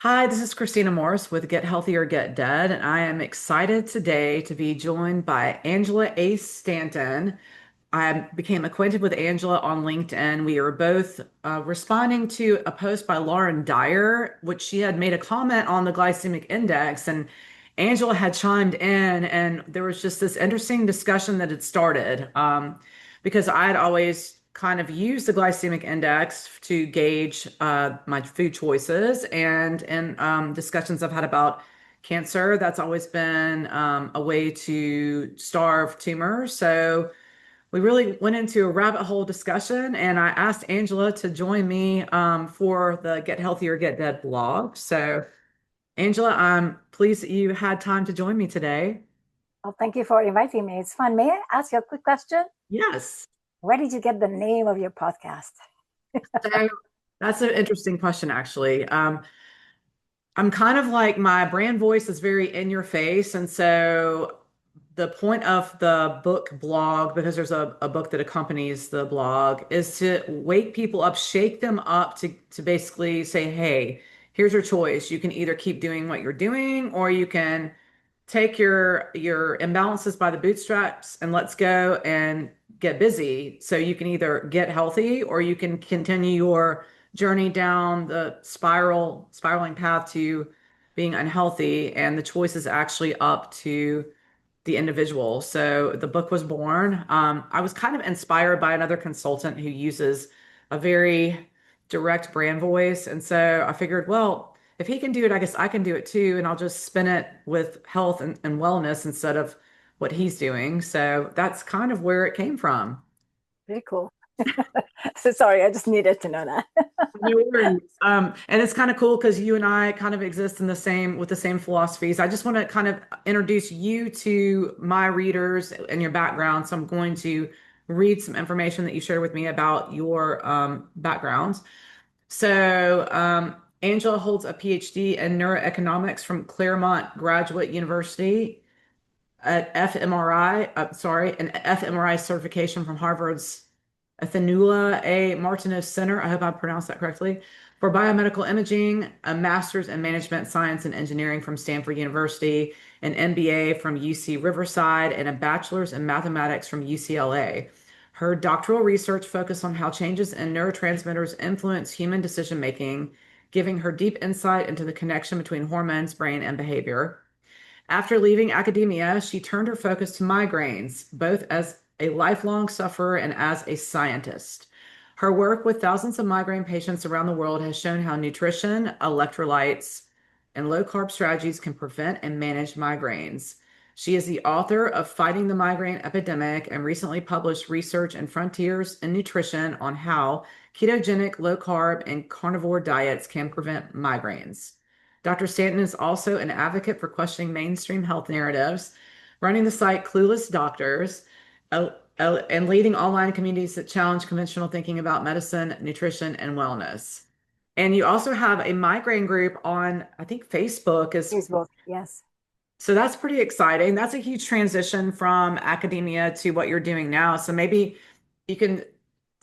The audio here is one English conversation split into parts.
Hi, this is Kristina Morros with Get Healthy or Get Dead, and I am excited today to be joined by Angela A. Stanton. I became acquainted with Angela on LinkedIn. We were both responding to a post by Lauren Dyer, which she had made a comment on the glycemic index, and Angela had chimed in, and there was just this interesting discussion that had started because I had always kind of used the glycemic index to gauge my food choices, and in discussions I've had about cancer, that's always been a way to starve tumors. So we really went into a rabbit hole discussion, and I asked Angela to join me for the Get Healthy or Get Dead blog. So, Angela, I'm pleased that you had time to join me today. Well, thank you for inviting me. It's fun. May I ask you a quick question? Yes. Where did you get the name of your podcast? So that's an interesting question, actually. I'm kind of like my brand voice is very in your face. And so the point of the book blog, because there's a book that accompanies the blog, is to wake people up, shake them up to basically say, hey, here's your choice. You can either keep doing what you're doing, or you can take your imbalances by the bootstraps and let's go and get busy. So you can either get healthy or you can continue your journey down the spiraling path to being unhealthy. And the choice is actually up to the individual. So the book was born. I was kind of inspired by another consultant who uses a very direct brand voice. And so I figured, well, if he can do it, I guess I can do it too. And I'll just spin it with health and wellness instead of what he's doing. So that's kind of where it came from. Very cool. So sorry, I just needed to know that. No worries. And it's kind of cool because you and I kind of exist in the same with the same philosophies. I just want to kind of introduce you to my readers and your background. So I'm going to read some information that you shared with me about your background. So Angela holds a PhD in neuroeconomics from Claremont Graduate University, an fMRI certification from Harvard's Athenula A. Martineau Center. I hope I pronounced that correctly. For biomedical imaging, a master's in management science and engineering from Stanford University, an MBA from UC Riverside, and a bachelor's in mathematics from UCLA. Her doctoral research focused on how changes in neurotransmitters influence human decision making, giving her deep insight into the connection between hormones, brain, and behavior. After leaving academia, she turned her focus to migraines, both as a lifelong sufferer and as a scientist. Her work with thousands of migraine patients around the world has shown how nutrition, electrolytes, and low carb strategies can prevent and manage migraines. She is the author of Fighting the Migraine Epidemic and recently published research in Frontiers in Nutrition on how ketogenic, low carb, and carnivore diets can prevent migraines. Dr. Stanton is also an advocate for questioning mainstream health narratives, running the site Clueless Doctors, uh, and leading online communities that challenge conventional thinking about medicine, nutrition, and wellness. And you also have a migraine group on, I think, Facebook is Facebook, yes. so that's pretty exciting. That's a huge transition from academia to what you're doing now. So maybe you can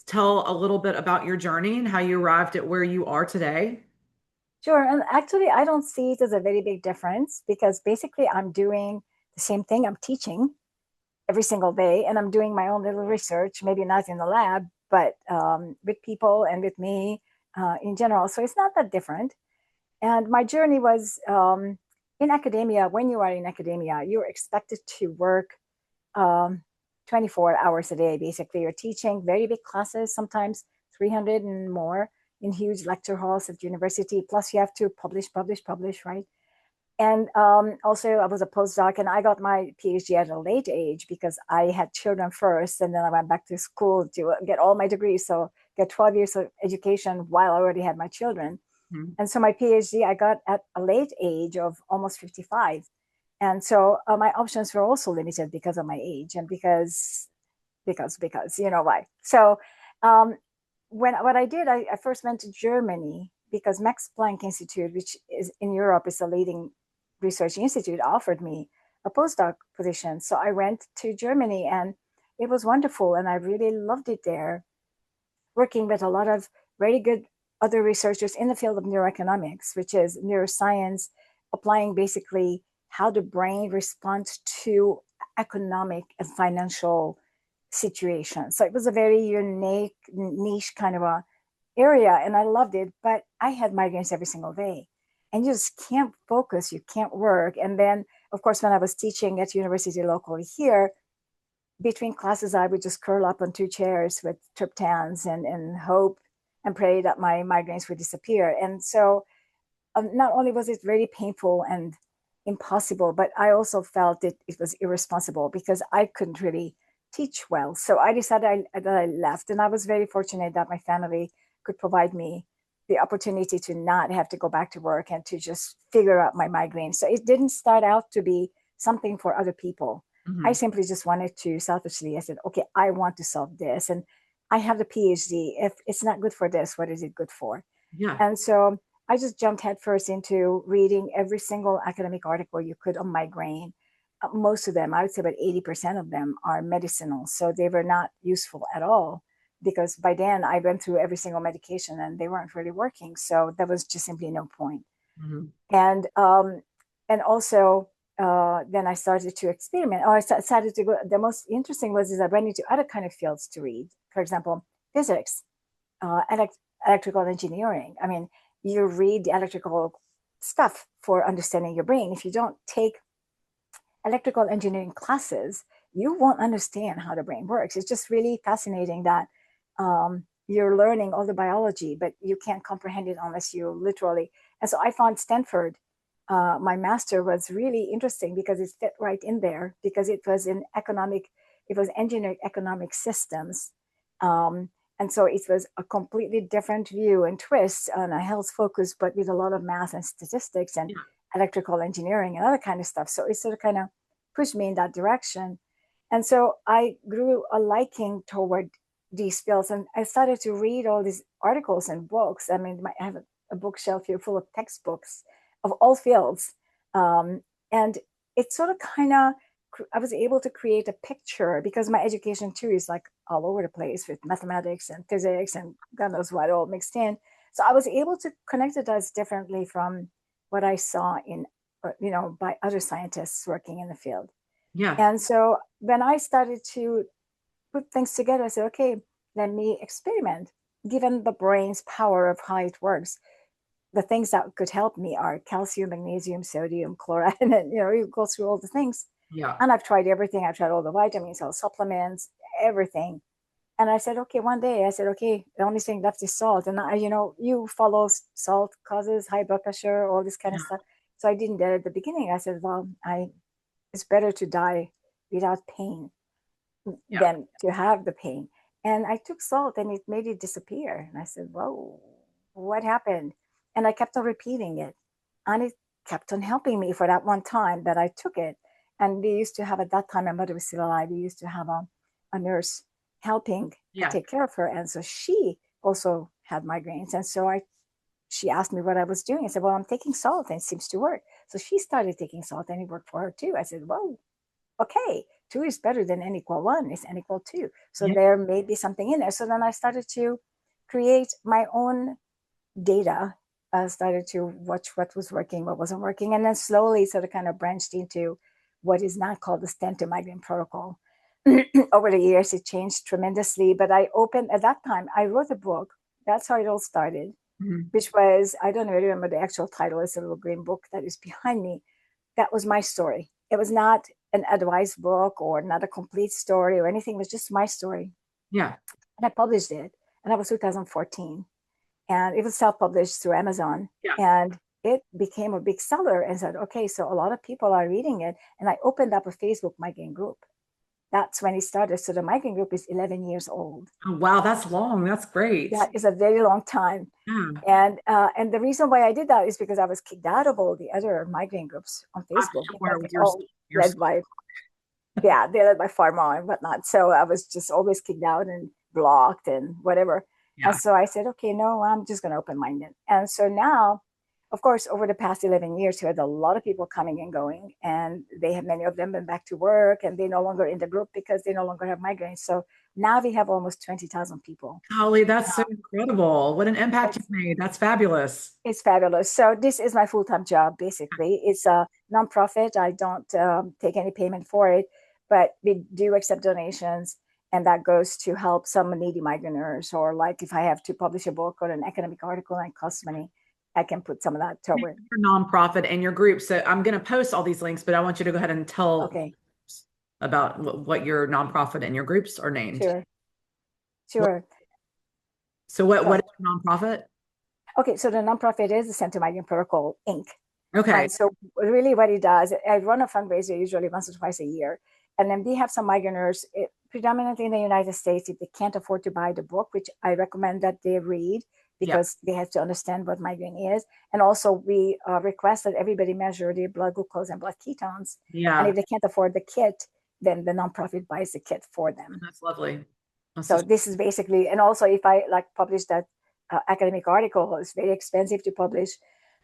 tell a little bit about your journey and how you arrived at where you are today. Sure. And actually, I don't see it as a very big difference because basically I'm doing the same thing. I'm teaching every single day and I'm doing my own little research, maybe not in the lab, but with people and with me in general. So it's not that different. And my journey was in academia. When you are in academia, you're expected to work um, 24 hours a day. Basically, you're teaching very big classes, sometimes 300 and more in huge lecture halls at university. Plus, you have to publish, right? And also, I was a postdoc, and I got my PhD at a late age because I had children first, and then I went back to school to get all my degrees. So, get 12 years of education while I already had my children. Mhm. And so, my PhD I got at a late age of almost 55. And so, my options were also limited because of my age and because you know why. So, um, when what I did, I first went to Germany because Max Planck Institute, which is in Europe, is a leading research institute, offered me a postdoc position. So I went to Germany and it was wonderful. And I really loved it there, working with a lot of very good other researchers in the field of neuroeconomics, which is neuroscience, applying basically how the brain responds to economic and financial situations. So it was a very unique, niche kind of a area, and I loved it. But I had migraines every single day, and you just can't focus, you can't work. And then, of course, when I was teaching at university locally here, between classes, I would just curl up on two chairs with triptans and hope and pray that my migraines would disappear. And so not only was it very painful and impossible, but I also felt it was irresponsible because I couldn't really teach well. So I decided that I left. And I was very fortunate that my family could provide me the opportunity to not have to go back to work and to just figure out my migraine. So it didn't start out to be something for other people. I Hmm. simply just wanted to selfishly, I said, okay, I want to solve this. And I have the PhD. If it's not good for this, what is it good for? Yeah. And so I just jumped headfirst into reading every single academic article you could on migraine. Most of them, I would say about 80% of them are medicinal. So they were not useful at all because by then I went through every single medication and they weren't really working. So there was just simply no point. Hmm. And also then I started to experiment. Or I started to go. The most interesting was is I went into other kind of fields to read. For example, physics, electrical engineering. I mean, you read the electrical stuff for understanding your brain. If you don't take electrical engineering classes, you won't understand how the brain works. It's just really fascinating that you're learning all the biology, but you can't comprehend it unless you literally. And so I found Stanford, my master was really interesting because it fit right in there because it was in economic, it was engineered economic systems. And so it was a completely different view and twist on a health focus, but with a lot of math and statistics and Yeah. electrical engineering and other kind of stuff. So it sort of kind of pushed me in that direction. And so I grew a liking toward these fields and I started to read all these articles and books. I mean, I have a bookshelf here full of textbooks of all fields. And it sort of kind of, I was able to create a picture because my education too is like all over the place with mathematics and physics and God knows what all mixed in. So I was able to connect the dots differently from what I saw in, by other scientists working in the field. Yeah. And so when I started to put things together, I said, okay, let me experiment. Given the brain's power of how it works, the things that could help me are calcium, magnesium, sodium, chloride, and you go through all the things. Yeah. And I've tried everything. I've tried all the vitamins, all supplements, everything. And I said, okay, one day I said, okay, the only thing left is salt. And you follow salt causes high blood pressure, all this kind of Yeah. stuff. So I didn't at the beginning. I said, well, it's better to die without pain Yeah. than to have the pain. And I took salt and it made it disappear. And I said, whoa, what happened? And I kept on repeating it. And it kept on helping me for that one time that I took it. And we used to have, at that time, my mother was still alive. We used to have a nurse helping Yeah. take care of her. And so she also had migraines. And so she asked me what I was doing. I said, well, I'm taking salt and it seems to work. So she started taking salt and it worked for her too. I said, whoa, okay, two is better than n equal one is n equal two. So Yeah. there may be something in there. So then I started to create my own data. I started to watch what was working, what wasn't working, and then slowly sort of kind of branched into what is now called the Stanton migraine protocol. Over the years, it changed tremendously. But I opened at that time, I wrote a book. That's how it all started, Mhm. which was, I don't really remember the actual title. It's a little green book that is behind me. That was my story. It was not an advice book or not a complete story or anything. It was just my story. Yeah. And I published it. And that was 2014. And it was self-published through Amazon. Yeah. And it became a big seller and said, okay, so a lot of people are reading it. And I opened up a Facebook migraine group. That's when it started. So the migraine group is 11 years old. Oh, wow. That's long. That's great. That is a very long time. Yeah. And the reason why I did that is because I was kicked out of all the other migraine groups on I'm Facebook because sure it's you're, all you're, led by, yeah, they're led by pharma and whatnot. So I was just always kicked out and blocked and whatever. And yeah. so I said, okay, no, I'm just going to open minded. And so now, of course, over the past 11 years, we had a lot of people coming and going, and they have many of them been back to work, and they're no longer in the group because they no longer have migraines. So now we have almost 20,000 people. Holly, that's so incredible. What an impact you've It's, made. That's fabulous. it's fabulous. So this is my full-time job, basically. It's a nonprofit. I don't take any payment for it, but we do accept donations, and that goes to help some needy migraineurs, or like if I have to publish a book or an academic article and it costs money, I can put some of that toward. Your nonprofit and your group. So I'm going to post all these links, but I want you to go ahead and tell Okay, about what your nonprofit and your groups are named. sure, sure. So what So, is your nonprofit? okay, so the nonprofit is the Center Migraine Protocol Inc. Okay. And so really what it does, I run a fundraiser usually once or twice a year. And then we have some migraineurs, predominantly in the United States, if they can't afford to buy the book, which I recommend that they read Yeah. because they have to understand what migraine is. And also we request that everybody measure their blood glucose and blood ketones. And Yeah. if they can't afford the kit, then the nonprofit buys the kit for them. That's lovely. That's So such, this is basically, and also if I like publish that academic article, it's very expensive to publish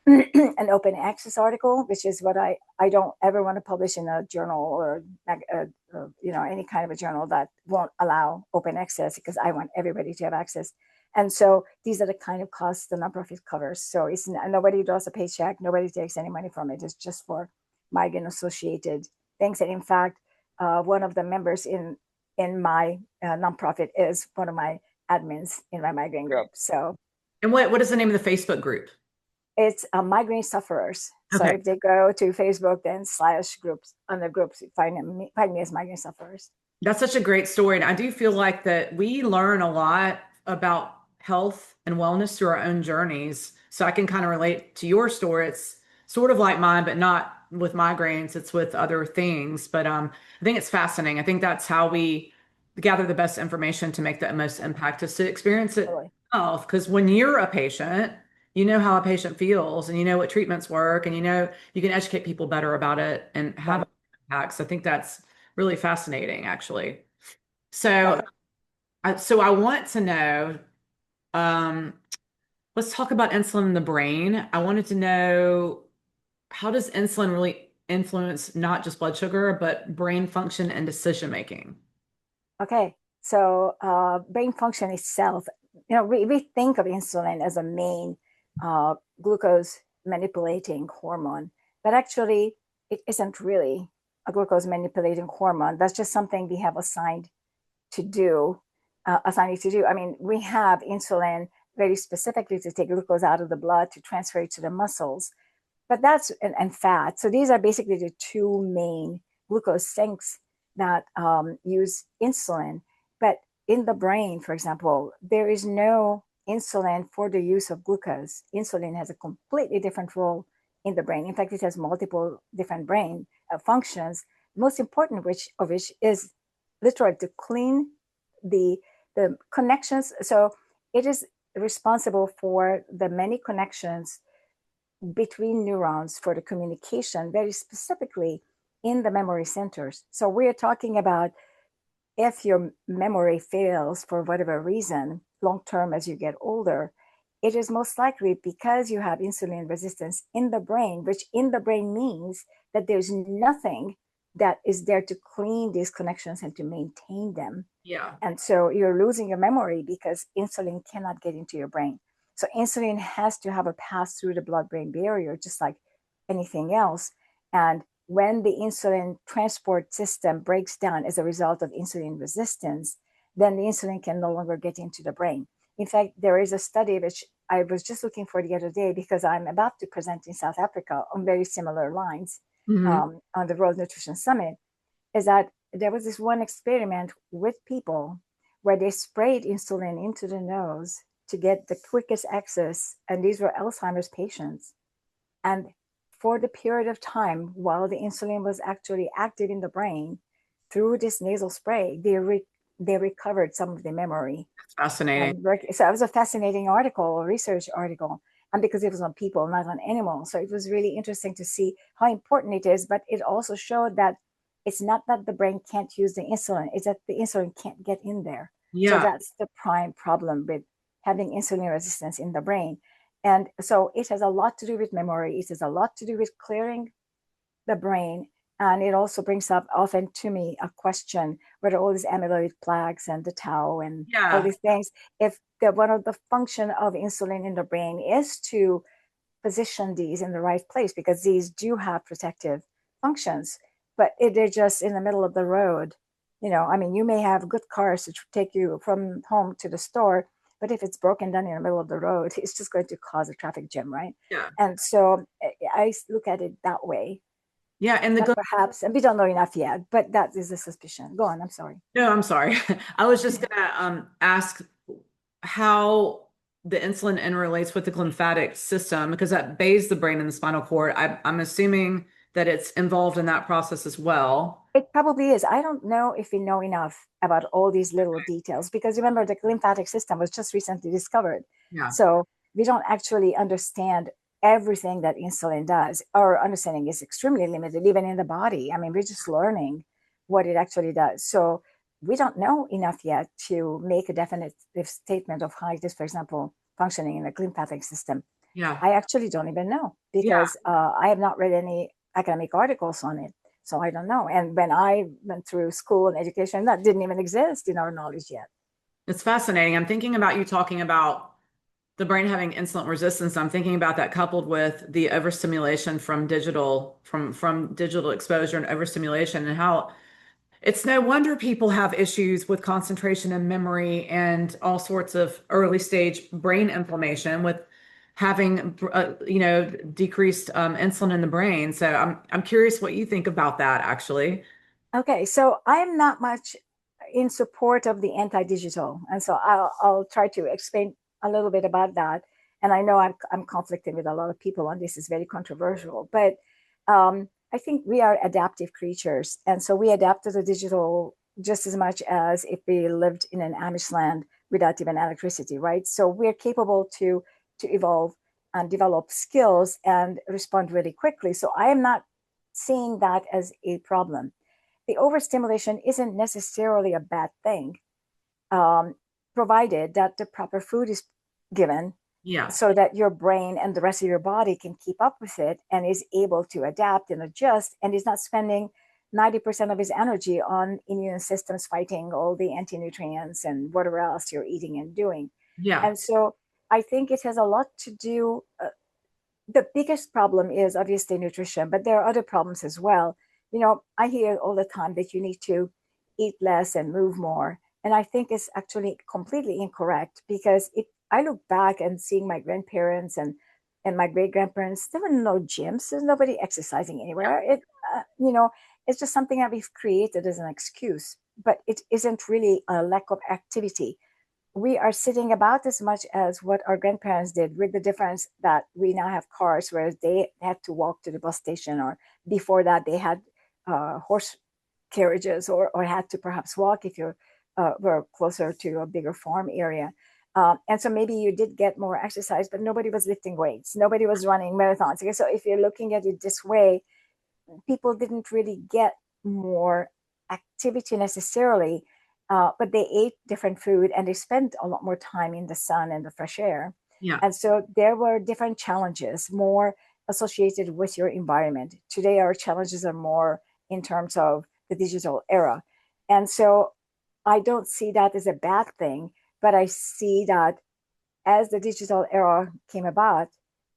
an open access article, which is what I don't ever want to publish in a journal or any kind of a journal that won't allow open access, because I want everybody to have access. And so these are the kind of costs the nonprofit covers. So it's nobody draws a paycheck, nobody takes any money from it. It's just for migraine associated things. And in fact, one of the members in my nonprofit is one of my admins in my migraine group. So and what is the name of the Facebook group? it's migraine sufferers. So Okay. if they go to Facebook, then /groups, on the groups, find me as migraine sufferers. That's such a great story. And I do feel like that we learn a lot about health and wellness through our own journeys. So I can kind of relate to your story. It's sort of like mine, but not with migraines. It's with other things. But I think it's fascinating. I think that's how we gather the best information to make the most impact, is to experience it Totally. yourself. Because when you're a patient, you know how a patient feels, and you know what treatments work, and you know you can educate people better about it and have Right. impacts. I think that's really fascinating, actually. So, Right. I want to know, um, let's talk about insulin in the brain. I wanted to know, how does insulin really influence not just blood sugar, but brain function and decision making? Okay. So brain function itself, we think of insulin as a main glucose manipulating hormone, but actually it isn't really a glucose manipulating hormone. That's just something we have to do, assigned it to do. I mean, we have insulin very specifically to take glucose out of the blood to transfer it to the muscles, but and fat. So these are basically the two main glucose sinks that use insulin. But in the brain, for example, there is no insulin for the use of glucose. Insulin has a completely different role in the brain. In fact, it has multiple different brain functions. Most important of which is literally to clean the connections. So it is responsible for the many connections between neurons for the communication, very specifically in the memory centers. So we're talking about if your memory fails for whatever reason, long term as you get older, it is most likely because you have insulin resistance in the brain, which in the brain means that there's nothing that is there to clean these connections and to maintain them. Yeah. And so you're losing your memory because insulin cannot get into your brain. So insulin has to have a pass through the blood-brain barrier, just like anything else. And when the insulin transport system breaks down as a result of insulin resistance, then the insulin can no longer get into the brain. In fact, there is a study which I was just looking for the other day because I'm about to present in South Africa on very similar lines Hmm. on the World Nutrition Summit, is that there was this one experiment with people where they sprayed insulin into the nose to get the quickest access. And these were Alzheimer's patients. And for the period of time while the insulin was actually active in the brain, through this nasal spray, they recovered some of the memory. That's fascinating. And so it was a fascinating article, a research article, and because it was on people, not on animals. So it was really interesting to see how important it is. But it also showed that it's not that the brain can't use the insulin, it's that the insulin can't get in there. So Yeah. that's the prime problem with having insulin resistance in the brain. And so it has a lot to do with memory. It has a lot to do with clearing the brain. And it also brings up often to me a question whether all these amyloid plaques and the tau and all Yeah. these things, if one of the function of insulin in the brain is to position these in the right place, because these do have protective functions, but they're just in the middle of the road. I mean, you may have good cars to take you from home to the store, but if it's broken down in the middle of the road, it's just going to cause a traffic jam, right? Yeah. And so I look at it that way. Yeah. And the But perhaps, and we don't know enough yet, but that is a suspicion. Go on, I'm sorry. No, I'm sorry. I was just gonna ask how the insulin interrelates with the glymphatic system because that bathes the brain and the spinal cord. I'm assuming that it's involved in that process as well. It probably is. I don't know if we know enough about all these little details, because remember, the lymphatic system was just recently discovered. Yeah. So we don't actually understand everything that insulin does. Our understanding is extremely limited, even in the body. I mean, we're just learning what it actually does. So we don't know enough yet to make a definitive statement of how it is, for example, functioning in the lymphatic system. Yeah. I actually don't even know, Yeah. because I have not read any academic articles on it. So I don't know. And when I went through school and education, that didn't even exist in our knowledge yet. It's fascinating. I'm thinking about you talking about the brain having insulin resistance. I'm thinking about that coupled with the overstimulation from digital exposure and overstimulation and how it's no wonder people have issues with concentration and memory and all sorts of early stage brain inflammation with having, decreased insulin in the brain. So I'm curious what you think about that, actually. Okay, so I'm not much in support of the anti-digital, and so I'll try to explain a little bit about that. And I know I'm conflicting with a lot of people on this; is very controversial, but I think we are adaptive creatures, and so we adapt to the digital just as much as if we lived in an Amish land without even electricity, right? So we're capable to evolve and develop skills and respond really quickly. So I am not seeing that as a problem. The overstimulation isn't necessarily a bad thing, um, provided that the proper food is given Yeah. so that your brain and the rest of your body can keep up with it and is able to adapt and adjust and is not spending 90% of his energy on immune systems fighting all the anti-nutrients and whatever else you're eating and doing. Yeah. And so I think it has a lot to do. The biggest problem is obviously nutrition, but there are other problems as well. I hear all the time that you need to eat less and move more. And I think it's actually completely incorrect, because if I look back and seeing my grandparents and my great grandparents, there were no gyms. There's nobody exercising anywhere. It's just something that we've created as an excuse, but it isn't really a lack of activity. We are sitting about as much as what our grandparents did, with the difference that we now have cars, whereas they had to walk to the bus station, or before that they had horse carriages, or had to perhaps walk if you were closer to a bigger farm area. And so maybe you did get more exercise, but nobody was lifting weights, nobody was running marathons. Okay, so if you're looking at it this way, people didn't really get more activity necessarily, but they ate different food and they spent a lot more time in the sun and the fresh air. Yeah. And so there were different challenges more associated with your environment. Today, our challenges are more in terms of the digital era. And so I don't see that as a bad thing, but I see that as the digital era came about,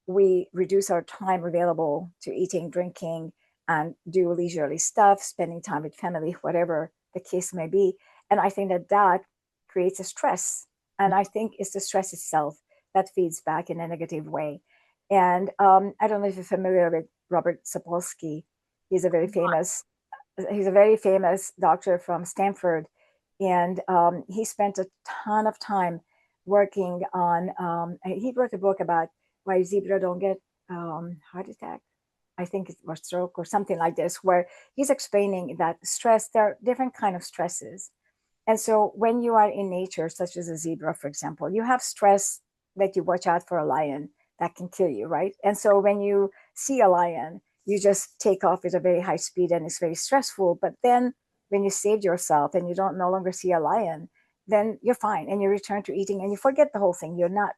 we reduce our time available to eating, drinking, and do leisurely stuff, spending time with family, whatever the case may be. And I think that creates a stress. And I think it's the stress itself that feeds back in a negative way. And I don't know if you're familiar with Robert Sapolsky. He's a very famous he's a very famous doctor from Stanford, and he spent a ton of time working on. He wrote a book about why zebra don't get heart attack. I think it was stroke or something like this, where he's explaining that stress. There are different kind of stresses, and so when you are in nature, such as a zebra, for example, you have stress that you watch out for a lion that can kill you, right? And so when you see a lion, you just take off at a very high speed and it's very stressful. But then when you saved yourself and you don't no longer see a lion, then you're fine and you return to eating and you forget the whole thing. You're not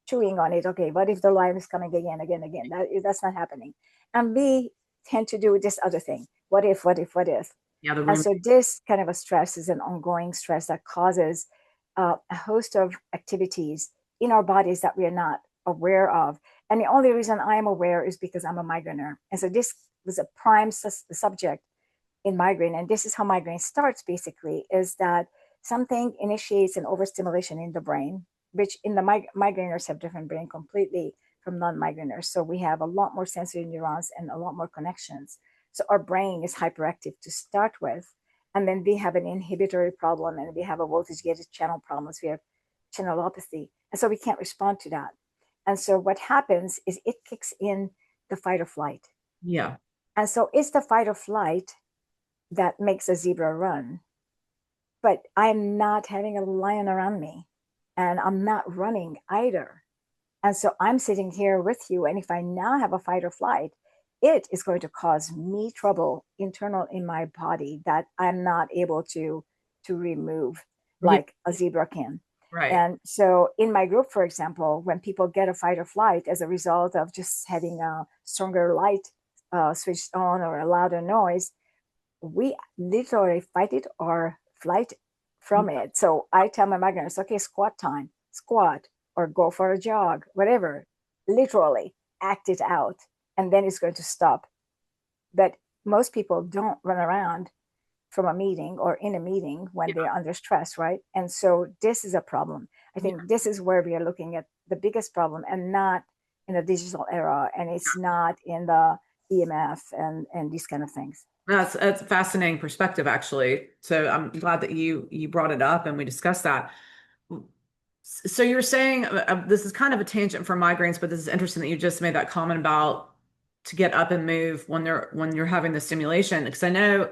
chewing on it. Okay, what if the lion is coming again, again, again? That's not happening. And we tend to do this other thing. What if, what if, what if? Yeah, the And room. so this kind of a stress is an ongoing stress that causes a host of activities in our bodies that we are not aware of. And the only reason I am aware is because I'm a migrainer. And so this was a prime subject in migraine. And this is how migraine starts basically, is that something initiates an overstimulation in the brain, which in the migraineurs have different brain completely from non-migraineurs. So we have a lot more sensory neurons and a lot more connections. So our brain is hyperactive to start with. And then we have an inhibitory problem and we have a voltage gated channel problems. We have channelopathy. And so we can't respond to that. And so what happens is it kicks in the fight or flight. Yeah. And so it's the fight or flight that makes a zebra run. But I'm not having a lion around me and I'm not running either. And so I'm sitting here with you. And if I now have a fight or flight, it is going to cause me trouble internal in my body that I'm not able to remove Yeah. like a zebra can. Right. And so in my group, for example, when people get a fight or flight as a result of just having a stronger light switched on or a louder noise, we literally fight it or flight from it. So I tell my migrants, okay, squat time, squat or go for a jog, whatever, literally act it out. And then it's going to stop. But most people don't run around from a meeting or in a meeting when Yeah. they're under stress, right? And so this is a problem. I Yeah. think this is where we are looking at the biggest problem and not in the digital era and it's not in the EMF and these kind of things. That's a fascinating perspective, actually. So I'm glad that you brought it up and we discussed that. So you're saying this is kind of a tangent from migraines, but this is interesting that you just made that comment about to get up and move when you're having the stimulation. Because I know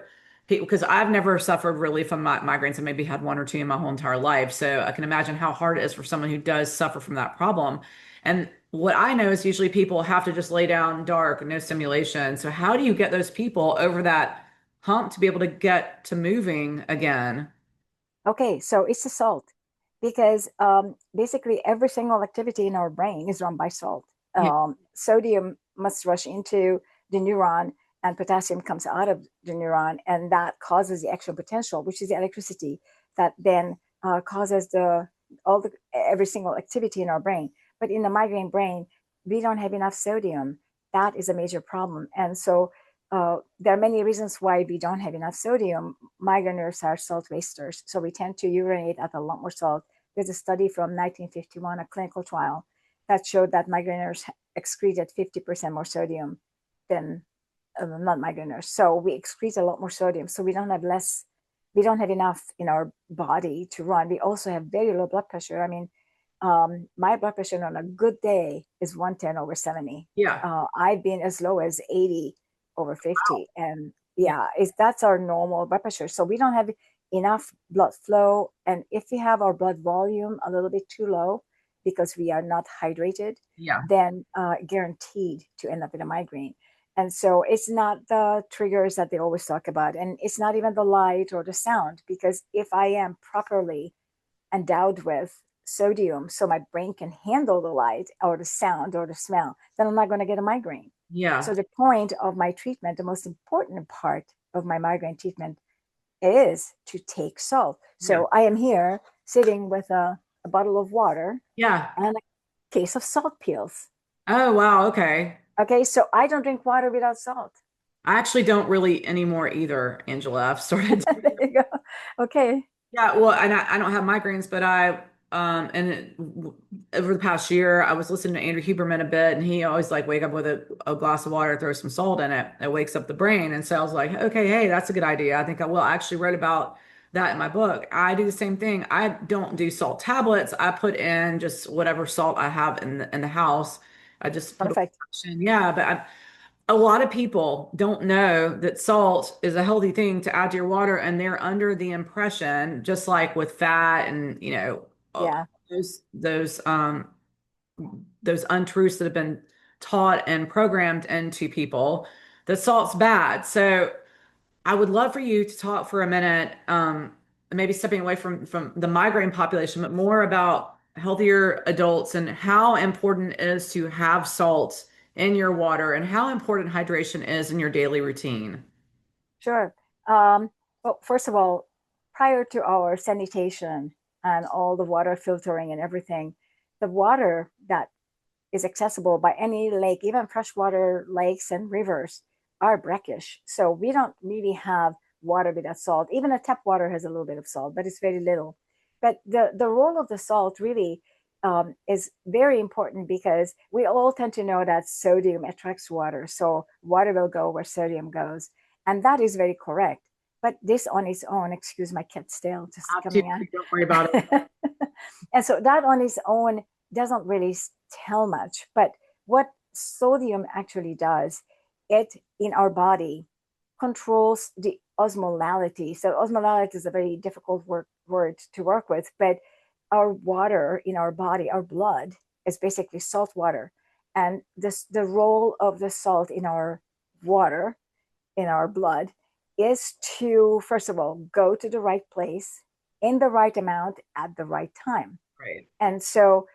people, because I've never suffered really from migraines. I maybe had one or two in my whole entire life. So I can imagine how hard it is for someone who does suffer from that problem. And what I know is usually people have to just lay down dark, no stimulation. So how do you get those people over that hump to be able to get to moving again? Okay, so it's the salt because basically every single activity in our brain is run by salt. Yeah. Sodium must rush into the neuron and potassium comes out of the neuron, and that causes the action potential, which is the electricity that then causes every single activity in our brain. But in the migraine brain, we don't have enough sodium. That is a major problem, and so there are many reasons why we don't have enough sodium. Migraineurs are salt wasters, so we tend to urinate at a lot more salt. There's a study from 1951, a clinical trial, that showed that migraineurs excreted 50% more sodium than non-migraineurs. So we excrete a lot more sodium, so we don't have enough in our body to run. We also have very low blood pressure. I mean, my blood pressure on a good day is 110/70. Yeah. I've been as low as 80/50. And Yeah. yeah, that's our normal blood pressure. So we don't have enough blood flow. And if we have our blood volume a little bit too low because we are not hydrated, Yeah. then guaranteed to end up in a migraine. And so it's not the triggers that they always talk about. And it's not even the light or the sound, because if I am properly endowed with sodium so my brain can handle the light or the sound or the smell, then I'm not going to get a migraine. Yeah. So the point of my treatment, the most important part of my migraine treatment is to take salt. Yeah. So I am here sitting with a bottle of water Yeah. and a case of salt peels. Oh, wow. Okay. Okay, so I don't drink water without salt. I actually don't really anymore either, Angela. I've started. There you go. Okay. Yeah, well, and I don't have migraines, but over the past year, I was listening to Andrew Huberman a bit, and he always like wake up with a glass of water, throw some salt in it. It wakes up the brain. And so I was like, okay, hey, that's a good idea. I think I will. I actually wrote about that in my book. I do the same thing. I don't do salt tablets. I put in just whatever salt I have in the house. I just put a Perfect. fraction. Yeah, but a lot of people don't know that salt is a healthy thing to add to your water, and they're under the impression, just like with fat and uh, Yeah. those those um those untruths that have been taught and programmed into people, that salt's bad. So I would love for you to talk for a minute, maybe stepping away from the migraine population, but more about healthier adults and how important it is to have salt in your water and how important hydration is in your daily routine. Sure. Well, first of all, prior to our sanitation and all the water filtering and everything, the water that is accessible by any lake, even freshwater lakes and rivers, are brackish. So we don't really have water without salt. Even the tap water has a little bit of salt, but it's very little. But the role of the salt really is very important because we all tend to know that sodium attracts water. So water will go where sodium goes. And that is very correct. But this on its own, excuse my cat's tail just Have to, coming on. don't worry about it. And so that on its own doesn't really tell much. But what sodium actually does, it in our body controls the osmolality. So osmolality is a very difficult word to work with, but our water in our body, our blood, is basically salt water. And the role of the salt in our water, in our blood, is to, first of all, go to the right place in the right amount at the right time. Right. And so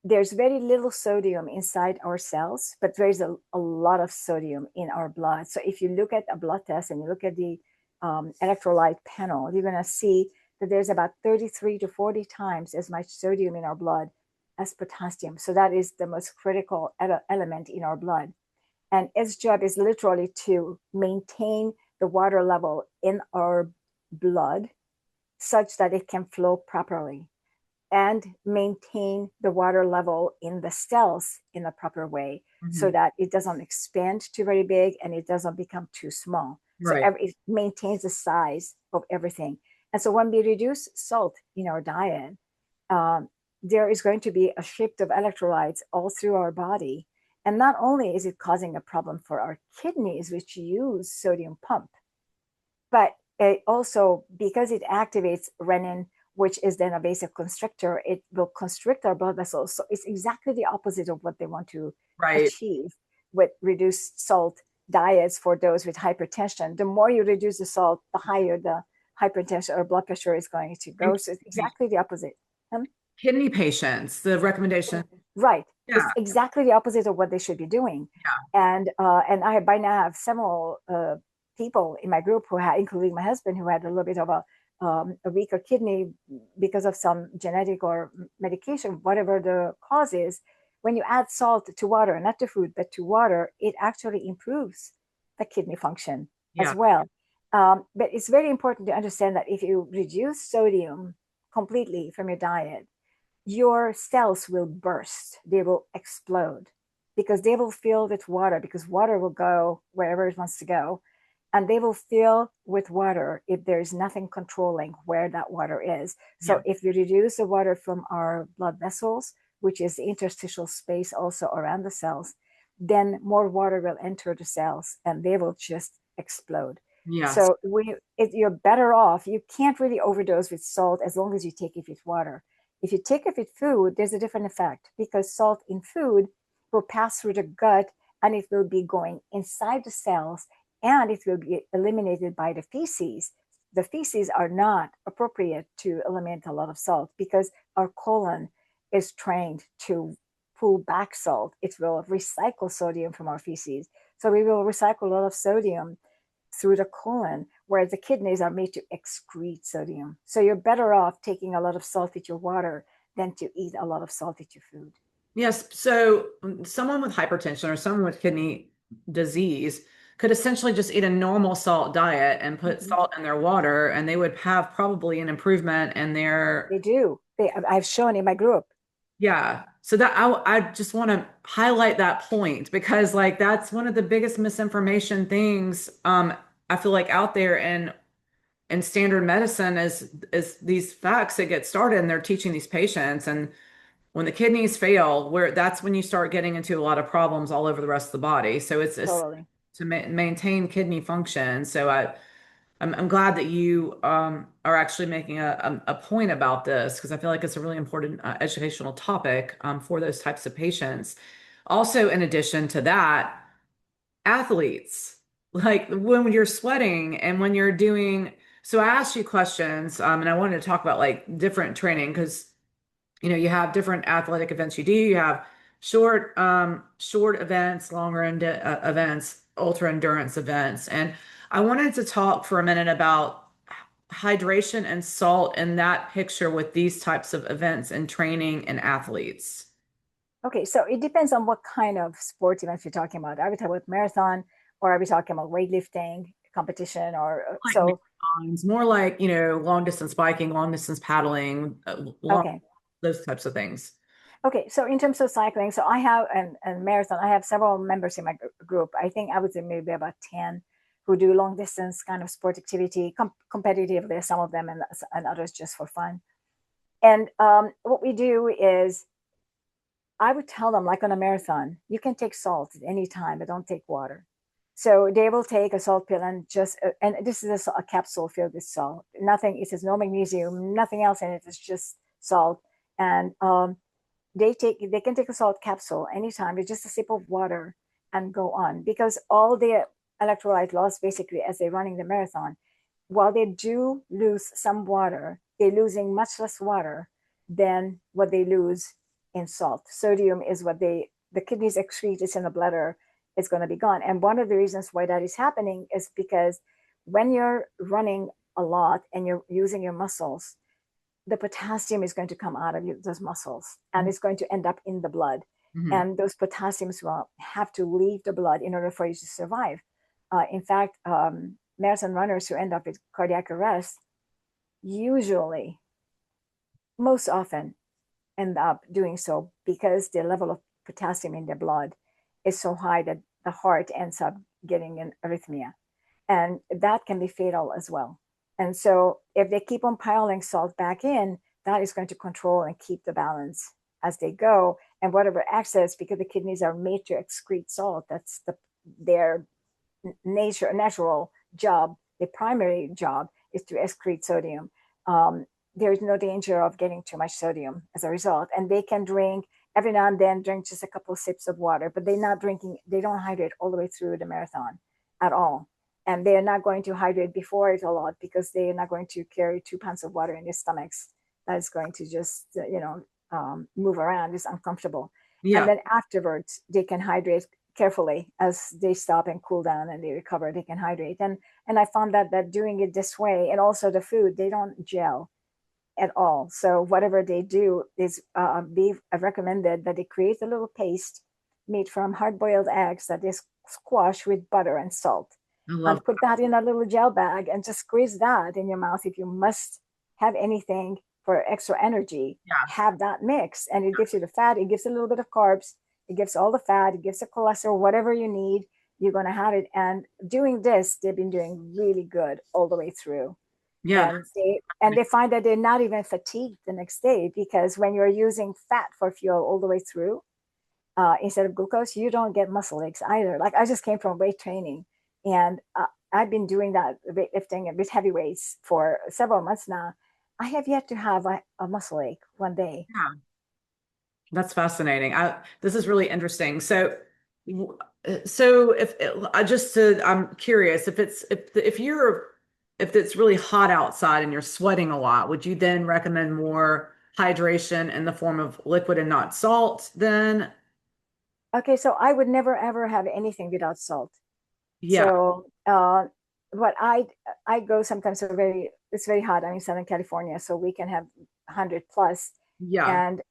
there's very little sodium inside our cells, but there's a lot of sodium in our blood. So if you look at a blood test and you look at the electrolyte panel, you're going to see that there's about 33 to 40 times as much sodium in our blood as potassium. So that is the most critical element in our blood. And its job is literally to maintain the water level in our blood such that it can flow properly and maintain the water level in the cells in a proper way so that it doesn't expand too very big and it doesn't become too small. So Right. it maintains the size of everything. And so when we reduce salt in our diet, there is going to be a shift of electrolytes all through our body. And not only is it causing a problem for our kidneys, which use sodium pump, but it also, because it activates renin, which is then a vasoconstrictor, it will constrict our blood vessels. So it's exactly the opposite of what they want to Right. achieve with reduced salt diets for those with hypertension. The more you reduce the salt, the higher the hypertension or blood pressure is going to And go. So it's exactly the opposite. kidney patients, the recommendation. Right. It's Yeah. exactly the opposite of what they should be doing. Yeah. And I by now have several people in my group who had, including my husband, who had a little bit of a weaker kidney because of some genetic or medication, whatever the cause is. When you add salt to water, not to food, but to water, it actually improves the kidney function Yeah. as well. But it's very important to understand that if you reduce sodium completely from your diet, your cells will burst, they will explode because they will fill with water, because water will go wherever it wants to go. And they will fill with water if there's nothing controlling where that water is. Yeah. So if we reduce the water from our blood vessels, which is the interstitial space also around the cells, then more water will enter the cells and they will just explode. Yes. So you're better off. You can't really overdose with salt as long as you take it with water. If you take it with food, there's a different effect because salt in food will pass through the gut and it will be going inside the cells and it will be eliminated by the feces. The feces are not appropriate to eliminate a lot of salt because our colon is trained to pull back salt. It will recycle sodium from our feces. So we will recycle a lot of sodium through the colon, whereas the kidneys are made to excrete sodium. So you're better off taking a lot of salt with your water than to eat a lot of salt with your food. Yes. So someone with hypertension or someone with kidney disease could essentially just eat a normal salt diet and put Mhm. salt in their water, and they would have probably an improvement in They their, do. I've shown in my group. yeah. So that I just want to highlight that point because like that's one of the biggest misinformation things I feel like out there in standard medicine is these facts that get started and they're teaching these patients, and when the kidneys fail, where that's when you start getting into a lot of problems all over the rest of the body. So it's Totally. to maintain kidney function. So I'm glad that you are actually making a point about this because I feel like it's a really important educational topic for those types of patients. Also, in addition to that, athletes, like when you're sweating and when you're doing, so I asked you questions and I wanted to talk about like different training because You have different athletic events you do. You have short events, longer events, ultra endurance events. And I wanted to talk for a minute about hydration and salt in that picture with these types of events and training and athletes. Okay, so it depends on what kind of sports events you're talking about. Are we talking about marathon, or are we talking about weightlifting competition, or Like so? marathons, more like, long distance biking, long distance paddling, Okay. those types of things. Okay, so in terms of cycling, so I have and marathon, I have several members in my group. I think I would say maybe about 10 who do long distance kind of sport activity competitively, some of them, and others just for fun. And what we do is I would tell them, like on a marathon, you can take salt at any time, but don't take water. So they will take a salt pill and and this is a capsule filled with salt. Nothing, it says no magnesium, nothing else in it. It's just salt. And they can take a salt capsule anytime. It's just a sip of water and go on, because all the electrolyte loss basically as they're running the marathon, while they do lose some water, they're losing much less water than what they lose in salt. Sodium is what the kidneys excrete, it's in the bladder, it's going to be gone. And one of the reasons why that is happening is because when you're running a lot and you're using your muscles, the potassium is going to come out of those muscles and it's going to end up in the blood. Mhm. And those potassiums will have to leave the blood in order for you to survive. In fact, marathon runners who end up with cardiac arrest usually, most often, end up doing so because the level of potassium in their blood is so high that the heart ends up getting an arrhythmia. And that can be fatal as well. And so if they keep on piling salt back in, that is going to control and keep the balance as they go. And whatever excess, because the kidneys are made to excrete salt, that's their natural job. The primary job is to excrete sodium. There is no danger of getting too much sodium as a result. And they can drink every now and then, drink just a couple of sips of water, but they're not drinking, they don't hydrate all the way through the marathon at all. And they're not going to hydrate before it a lot because they're not going to carry 2 pounds of water in their stomachs. That's going to just, move around. It's uncomfortable. And Yeah. then afterwards, they can hydrate carefully as they stop and cool down and they recover. They can hydrate. And I found that doing it this way, and also the food, they don't gel at all. So whatever they do is be recommended that they create a little paste made from hard-boiled eggs that is squashed with butter and salt, I love and put that in a little gel bag and just squeeze that in your mouth. If you must have anything for extra energy, Yeah. have that mix, and it gives you the fat, it gives a little bit of carbs, it gives all the fat, it gives the cholesterol, whatever you need, you're going to have it. And doing this, they've been doing really good all the way through. Yeah. And they find that they're not even fatigued the next day, because when you're using fat for fuel all the way through, instead of glucose, you don't get muscle aches either. Like, I just came from weight training, and I've been doing that weightlifting with heavy weights for several months now. I have yet to have a muscle ache one day. Yeah. That's fascinating. This is really interesting. So if I just to, I'm curious if it's really hot outside and you're sweating a lot, would you then recommend more hydration in the form of liquid and not salt then? Okay, so I would never ever have anything without salt. Yeah. So, but I go sometimes it's very hot. I'm in Southern California, so we can have 100 plus. Yeah. And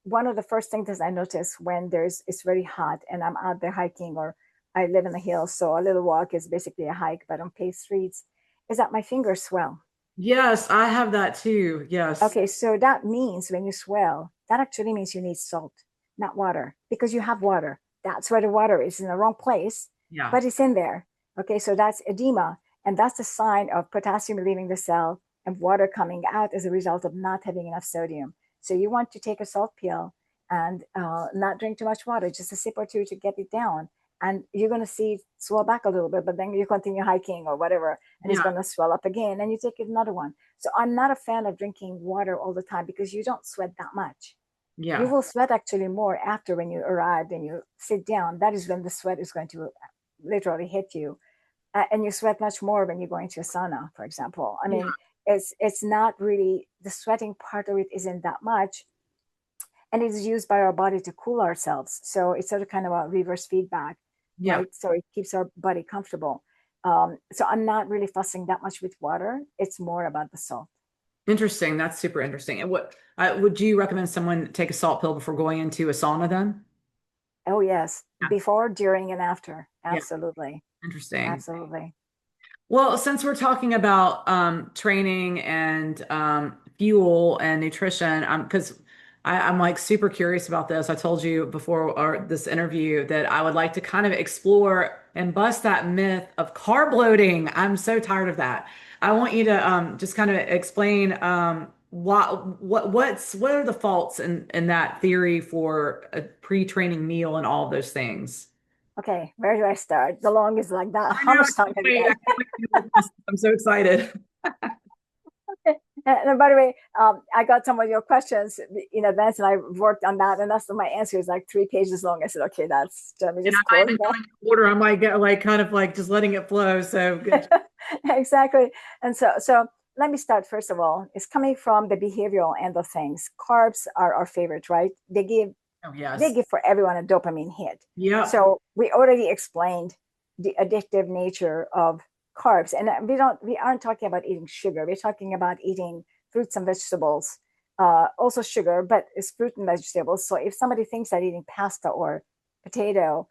one of the first things that I notice when it's very hot and I'm out there hiking, or I live in the hills, so a little walk is basically a hike, but on paved streets, is that my fingers swell. Yes, I have that too. Yes. Okay, so that means when you swell, that actually means you need salt, not water, because you have water. That's where the water is, in the wrong place, Yeah. but it's in there. Okay, so that's edema, and that's the sign of potassium leaving the cell and water coming out as a result of not having enough sodium. So you want to take a salt pill and not drink too much water, just a sip or two to get it down. And you're going to see it swell back a little bit, but then you continue hiking or whatever, and it's Yeah. going to swell up again, and you take another one. So I'm not a fan of drinking water all the time because you don't sweat that much. You Yeah. will sweat actually more after, when you arrive and you sit down. That is when the sweat is going to literally hit you. And you sweat much more when you go into a sauna, for example. I Yeah. mean, it's not really, the sweating part of it isn't that much. and it is used by our body to cool ourselves. So it's sort of kind of a reverse feedback, Yeah. right? So it keeps our body comfortable. So I'm not really fussing that much with water. It's more about the salt. Interesting. That's super interesting. And what would you recommend someone take a salt pill before going into a sauna then? Oh, yes. Yeah. Before, during, and after. Yeah. Absolutely. Interesting. Absolutely. Well, since we're talking about training and fuel and nutrition, because I'm like super curious about this. I told you before this interview that I would like to kind of explore and bust that myth of carb loading. I'm so tired of that. I want you to just kind of explain what are the faults in that theory for a pre-training meal and all of those things. Okay, where do I start? The long is like that. I How know. I much time can't have you wait. I got? can't wait to do this. I'm so excited. And by the way, I got some of your questions in advance, and I worked on that, and that's my answer is like 3 pages long. I said, okay, that's let me And just I'm not close even that. going in order. I'm like kind of like just letting it flow. So good. Exactly. And so let me start first of all. It's coming from the behavioral end of things. Carbs are our favorite, right? Oh, They yes. give for everyone a dopamine hit. Yep. So we already explained the addictive nature of carbs, and we aren't talking about eating sugar. We're talking about eating fruits and vegetables, also sugar, but it's fruit and vegetables. So if somebody thinks that eating pasta or potato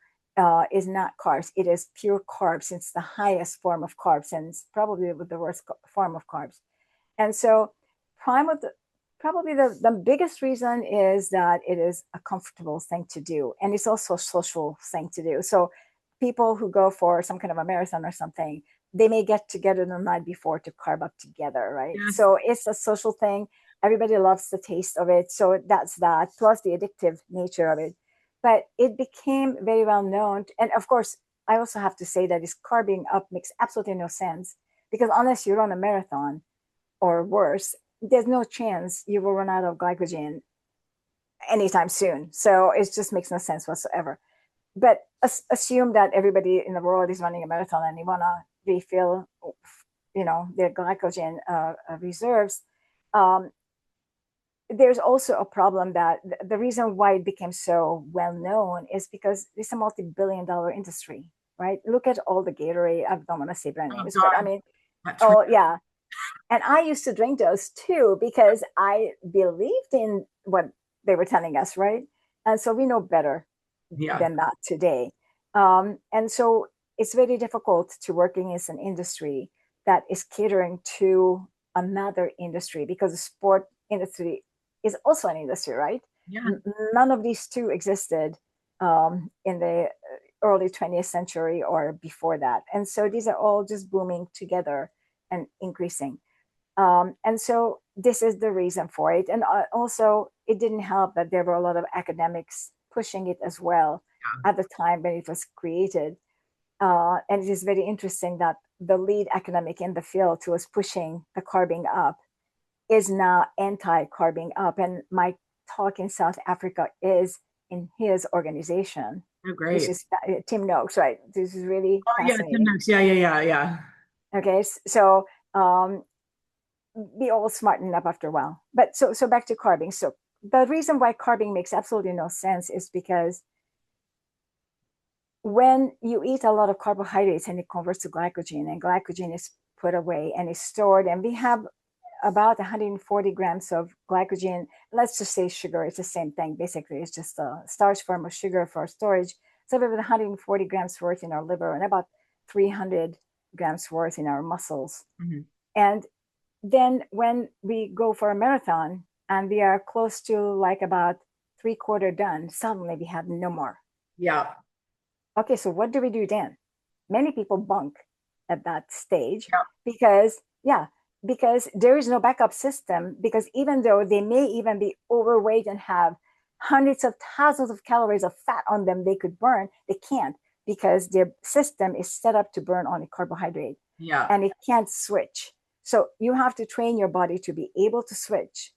is not carbs, it is pure carbs. It's the highest form of carbs, and it's probably the worst form of carbs. And so, prime of the probably the biggest reason is that it is a comfortable thing to do, and it's also a social thing to do. So, people who go for some kind of a marathon or something, they may get together the night before to carb up together, right? Yes. So it's a social thing. Everybody loves the taste of it, so that's that. Plus the addictive nature of it. But it became very well known, and of course, I also have to say that this carbing up makes absolutely no sense because unless you run a marathon or worse, there's no chance you will run out of glycogen anytime soon. So it just makes no sense whatsoever. But assume that everybody in the world is running a marathon and they want to refill, their glycogen reserves. Um, there's also a problem that the reason why it became so well known is because it's a multi-billion-dollar industry, right? Look at all the Gatorade. I don't want to say brand Oh names, but I God. mean, That train. oh yeah, and I used to drink those too because I believed in what they were telling us, right? And so we know better Yeah. than that today. And so it's very difficult to work in an industry that is catering to another industry because the sport industry is also an industry, right? Yeah. None of these two existed in the early 20th century or before that. And so these are all just booming together and increasing. And so this is the reason for it. And also, it didn't help that there were a lot of academics pushing it as well at the time when it was created. And it is very interesting that the lead academic in the field who was pushing the carbing up is now anti-carbing up. And my talk in South Africa is in his organization, Oh, which great. is Tim Noakes, right? This is really Oh, yeah. Tim fascinating. Noakes. Yeah. Yeah. Yeah. Yeah. Okay, so we all smarten up after a while. But so back to carbing. So the reason why carbing makes absolutely no sense is because when you eat a lot of carbohydrates and it converts to glycogen, and glycogen is put away and is stored, and we have about 140 grams of glycogen. Let's just say sugar. It's the same thing. Basically, it's just a starch form of sugar for storage. So we have 140 grams worth in our liver and about 300 grams worth in our muscles. Mhm. And then when we go for a marathon and we are close to like about three-quarter done, suddenly we have no more. Yeah. Okay, so what do we do then? Many people bunk at that stage Yeah. because, yeah, because there is no backup system. Because even though they may even be overweight and have hundreds of thousands of calories of fat on them they could burn, they can't because their system is set up to burn only carbohydrate Yeah. and it can't switch. So you have to train your body to be able to switch.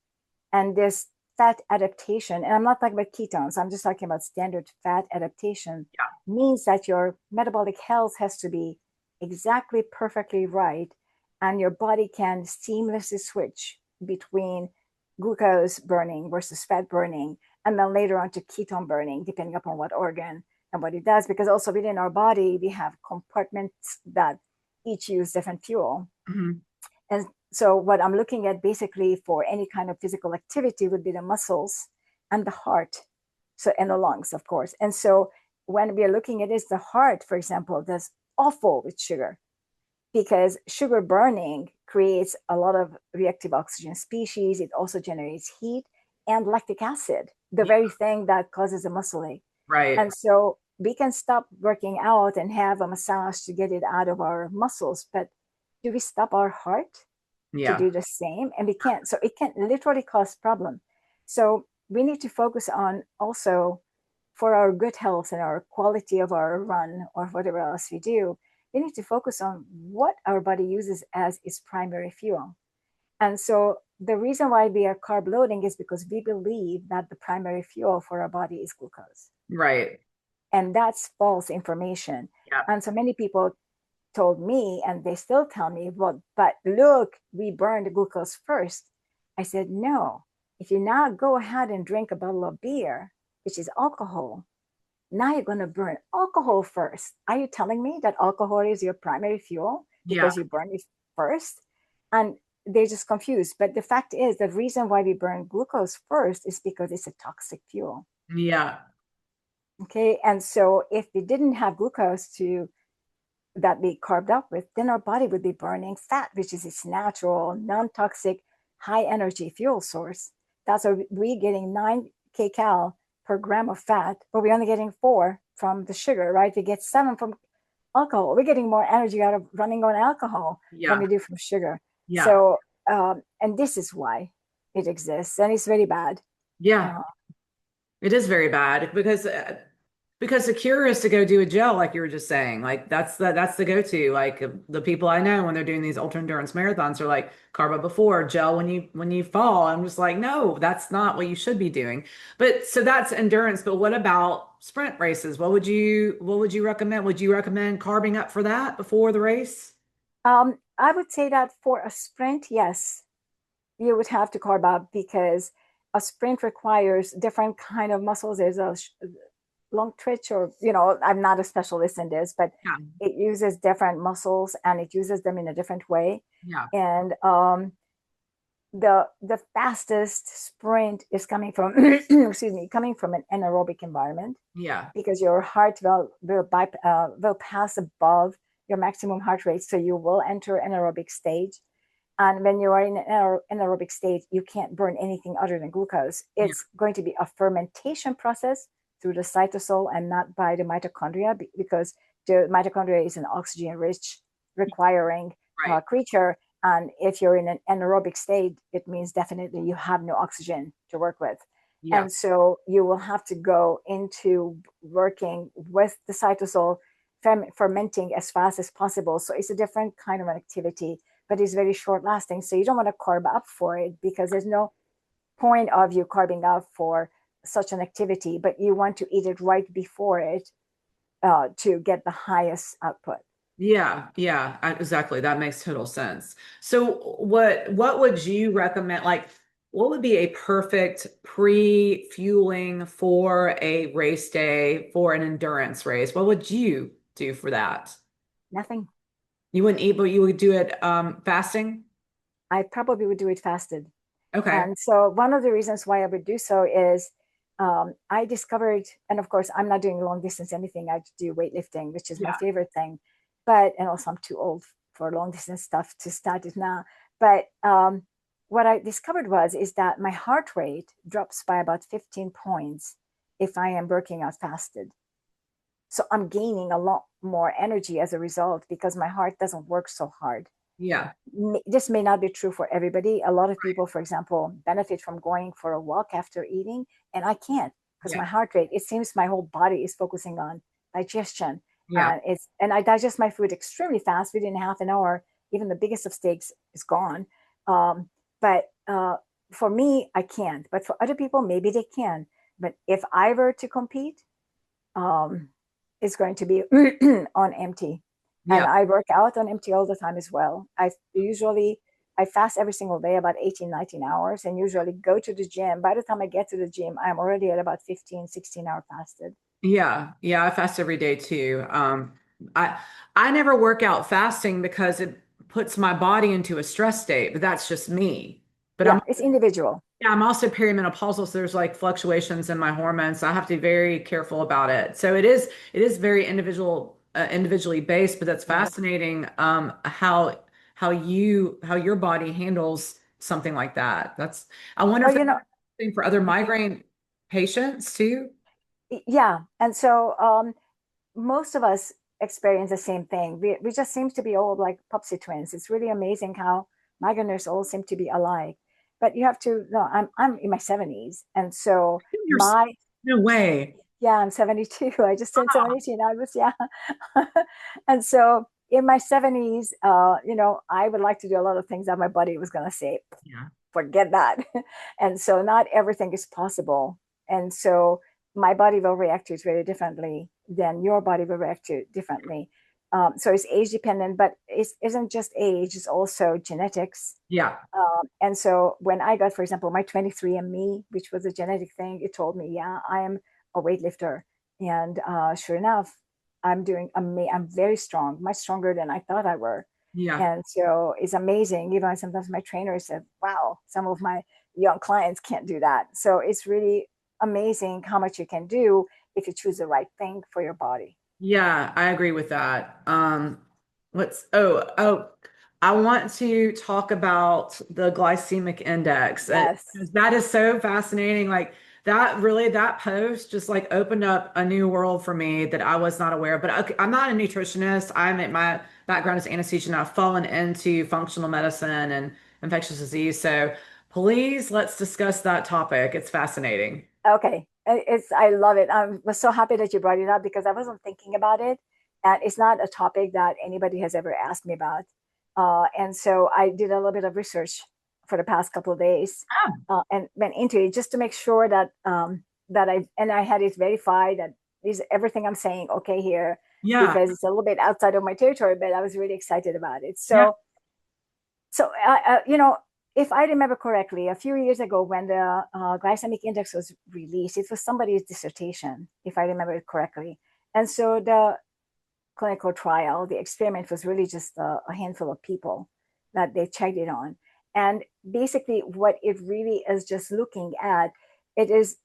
And this fat adaptation, and I'm not talking about ketones, I'm just talking about standard fat adaptation, Yeah. means that your metabolic health has to be exactly perfectly right. And your body can seamlessly switch between glucose burning versus fat burning. and then later on to ketone burning, depending upon what organ and what it does. Because also within our body, we have compartments that each use different fuel. Mhm. And so what I'm looking at basically for any kind of physical activity would be the muscles and the heart. So, and the lungs, of course. And so when we are looking at this, the heart, for example, does awful with sugar because sugar burning creates a lot of reactive oxygen species. It also generates heat and lactic acid, the Yeah, very thing that causes a muscle ache. right. And so we can stop working out and have a massage to get it out of our muscles, but do we stop our heart to Yeah. do the same? And we can't. So it can literally cause problem. So we need to focus on also for our good health and our quality of our run or whatever else we do, we need to focus on what our body uses as its primary fuel. And so the reason why we are carb loading is because we believe that the primary fuel for our body is glucose. Right. And that's false information. Yeah. And so many people told me, and they still tell me, well, but look, we burned glucose first. I said, no. If you now go ahead and drink a bottle of beer, which is alcohol, now you're going to burn alcohol first. Are you telling me that alcohol is your primary fuel Yeah. because you burn it first? And they're just confused. But the fact is, the reason why we burn glucose first is because it's a toxic fuel. Yeah. Okay. And so if we didn't have glucose to that we carved up with, then our body would be burning fat, which is its natural, non-toxic, high energy fuel source. That's why we're getting 9 kcal per gram of fat, but we're only getting 4 from the sugar, right? We get 7 from alcohol. We're getting more energy out of running on alcohol than Yeah. we do from sugar. Yeah. So, and this is why it exists, and it's very bad. Yeah. Uh, It is very bad because the cure is to go do a gel, like you were just saying. Like that's the go-to. Like the people I know when they're doing these ultra endurance marathons are like carb up before, gel when you fall. I'm just like, no, that's not what you should be doing. But so that's endurance. But what about sprint races? What would you recommend? Would you recommend carbing up for that before the race? I would say that for a sprint, yes, you would have to carb up because a sprint requires different kind of muscles. There's a long twitch, or I'm not a specialist in this, but Yeah. it uses different muscles and it uses them in a different way. Yeah. And the fastest sprint is coming from excuse me, coming from an anaerobic environment Yeah. because your heart will pass above your maximum heart rate, so you will enter anaerobic stage. And when you are in an anaerobic state, you can't burn anything other than glucose. Yeah. It's going to be a fermentation process through the cytosol and not by the mitochondria, because the mitochondria is an oxygen rich requiring Right. creature. And if you're in an anaerobic state, it means definitely you have no oxygen to work with. Yeah. And so you will have to go into working with the cytosol, fermenting as fast as possible. So it's a different kind of an activity, but it's very short lasting. So you don't want to carb up for it because there's no point of you carving up for such an activity, but you want to eat it right before it to get the highest output. Yeah, yeah, exactly. That makes total sense. So what would you recommend? Like, what would be a perfect pre-fueling for a race day for an endurance race? What would you do for that? Nothing. You wouldn't eat, but you would do it fasting? I probably would do it fasted. Okay. And so one of the reasons why I would do so is I discovered, and of course, I'm not doing long distance anything. I do weightlifting, which is my Yeah. favorite thing. But, and also I'm too old for long distance stuff to start it now. But what I discovered is that my heart rate drops by about 15 points if I am working out fasted. So I'm gaining a lot more energy as a result because my heart doesn't work so hard. Yeah. This may not be true for everybody. A lot of people, for example, benefit from going for a walk after eating, and I can't because Yeah. my heart rate, it seems my whole body is focusing on digestion. Yeah. And I digest my food extremely fast. Within half an hour, even the biggest of steaks is gone. But for me, I can't. But for other people, maybe they can. But if I were to compete, um, it's going to be on empty. And Yeah. I work out on empty all the time as well. I fast every single day about 18, 19 hours and usually go to the gym. By the time I get to the gym, I'm already at about 15, 16 hour fasted. Yeah, yeah, I fast every day too. I I never work out fasting because it puts my body into a stress state, but that's just me. But Yeah, it's individual. I'm also perimenopausal, so there's like fluctuations in my hormones. So I have to be very careful about it. So it is very individually based, but that's fascinating how your body handles something like that. That's I wonder Well, if that's something for other migraine patients too. yeah. And so most of us experience the same thing. We just seem to be all like Popsy twins. It's really amazing how migraineurs all seem to be alike. But you have to know, I'm in my 70s. And so You're my, no way. yeah, I'm 72. I just turned 72. I was, yeah. And so in my 70s, I would like to do a lot of things that my body was going to say, Yeah. forget that. And so not everything is possible. And so my body will react to it very differently than your body will react to it differently. So it's age dependent, but it isn't just age, it's also genetics. Yeah. And so when I got, for example, my 23andMe, which was a genetic thing, it told me, yeah, I am a weightlifter. And sure enough, I'm very strong, much stronger than I thought I were. Yeah. And so it's amazing. Even sometimes my trainer said, wow, some of my young clients can't do that. So it's really amazing how much you can do if you choose the right thing for your body. Yeah, I agree with that. Let's oh, I want to talk about the glycemic index. Yes. 'Cause that is so fascinating. Like that post just like opened up a new world for me that I was not aware of. But okay, I'm not a nutritionist. My background is anesthesia and I've fallen into functional medicine and infectious disease. So please let's discuss that topic. It's fascinating. Okay. I love it. I was so happy that you brought it up because I wasn't thinking about it. And it's not a topic that anybody has ever asked me about. And so I did a little bit of research for the past couple of days and went into it just to make sure that I had it verified that is everything I'm saying okay here Yeah. because it's a little bit outside of my territory, but I was really excited about it. Yeah. So if I remember correctly, a few years ago when the glycemic index was released, it was somebody's dissertation, if I remember it correctly. And so the clinical trial, the experiment was really just a handful of people that they checked it on. And basically, what it really is just looking at, it is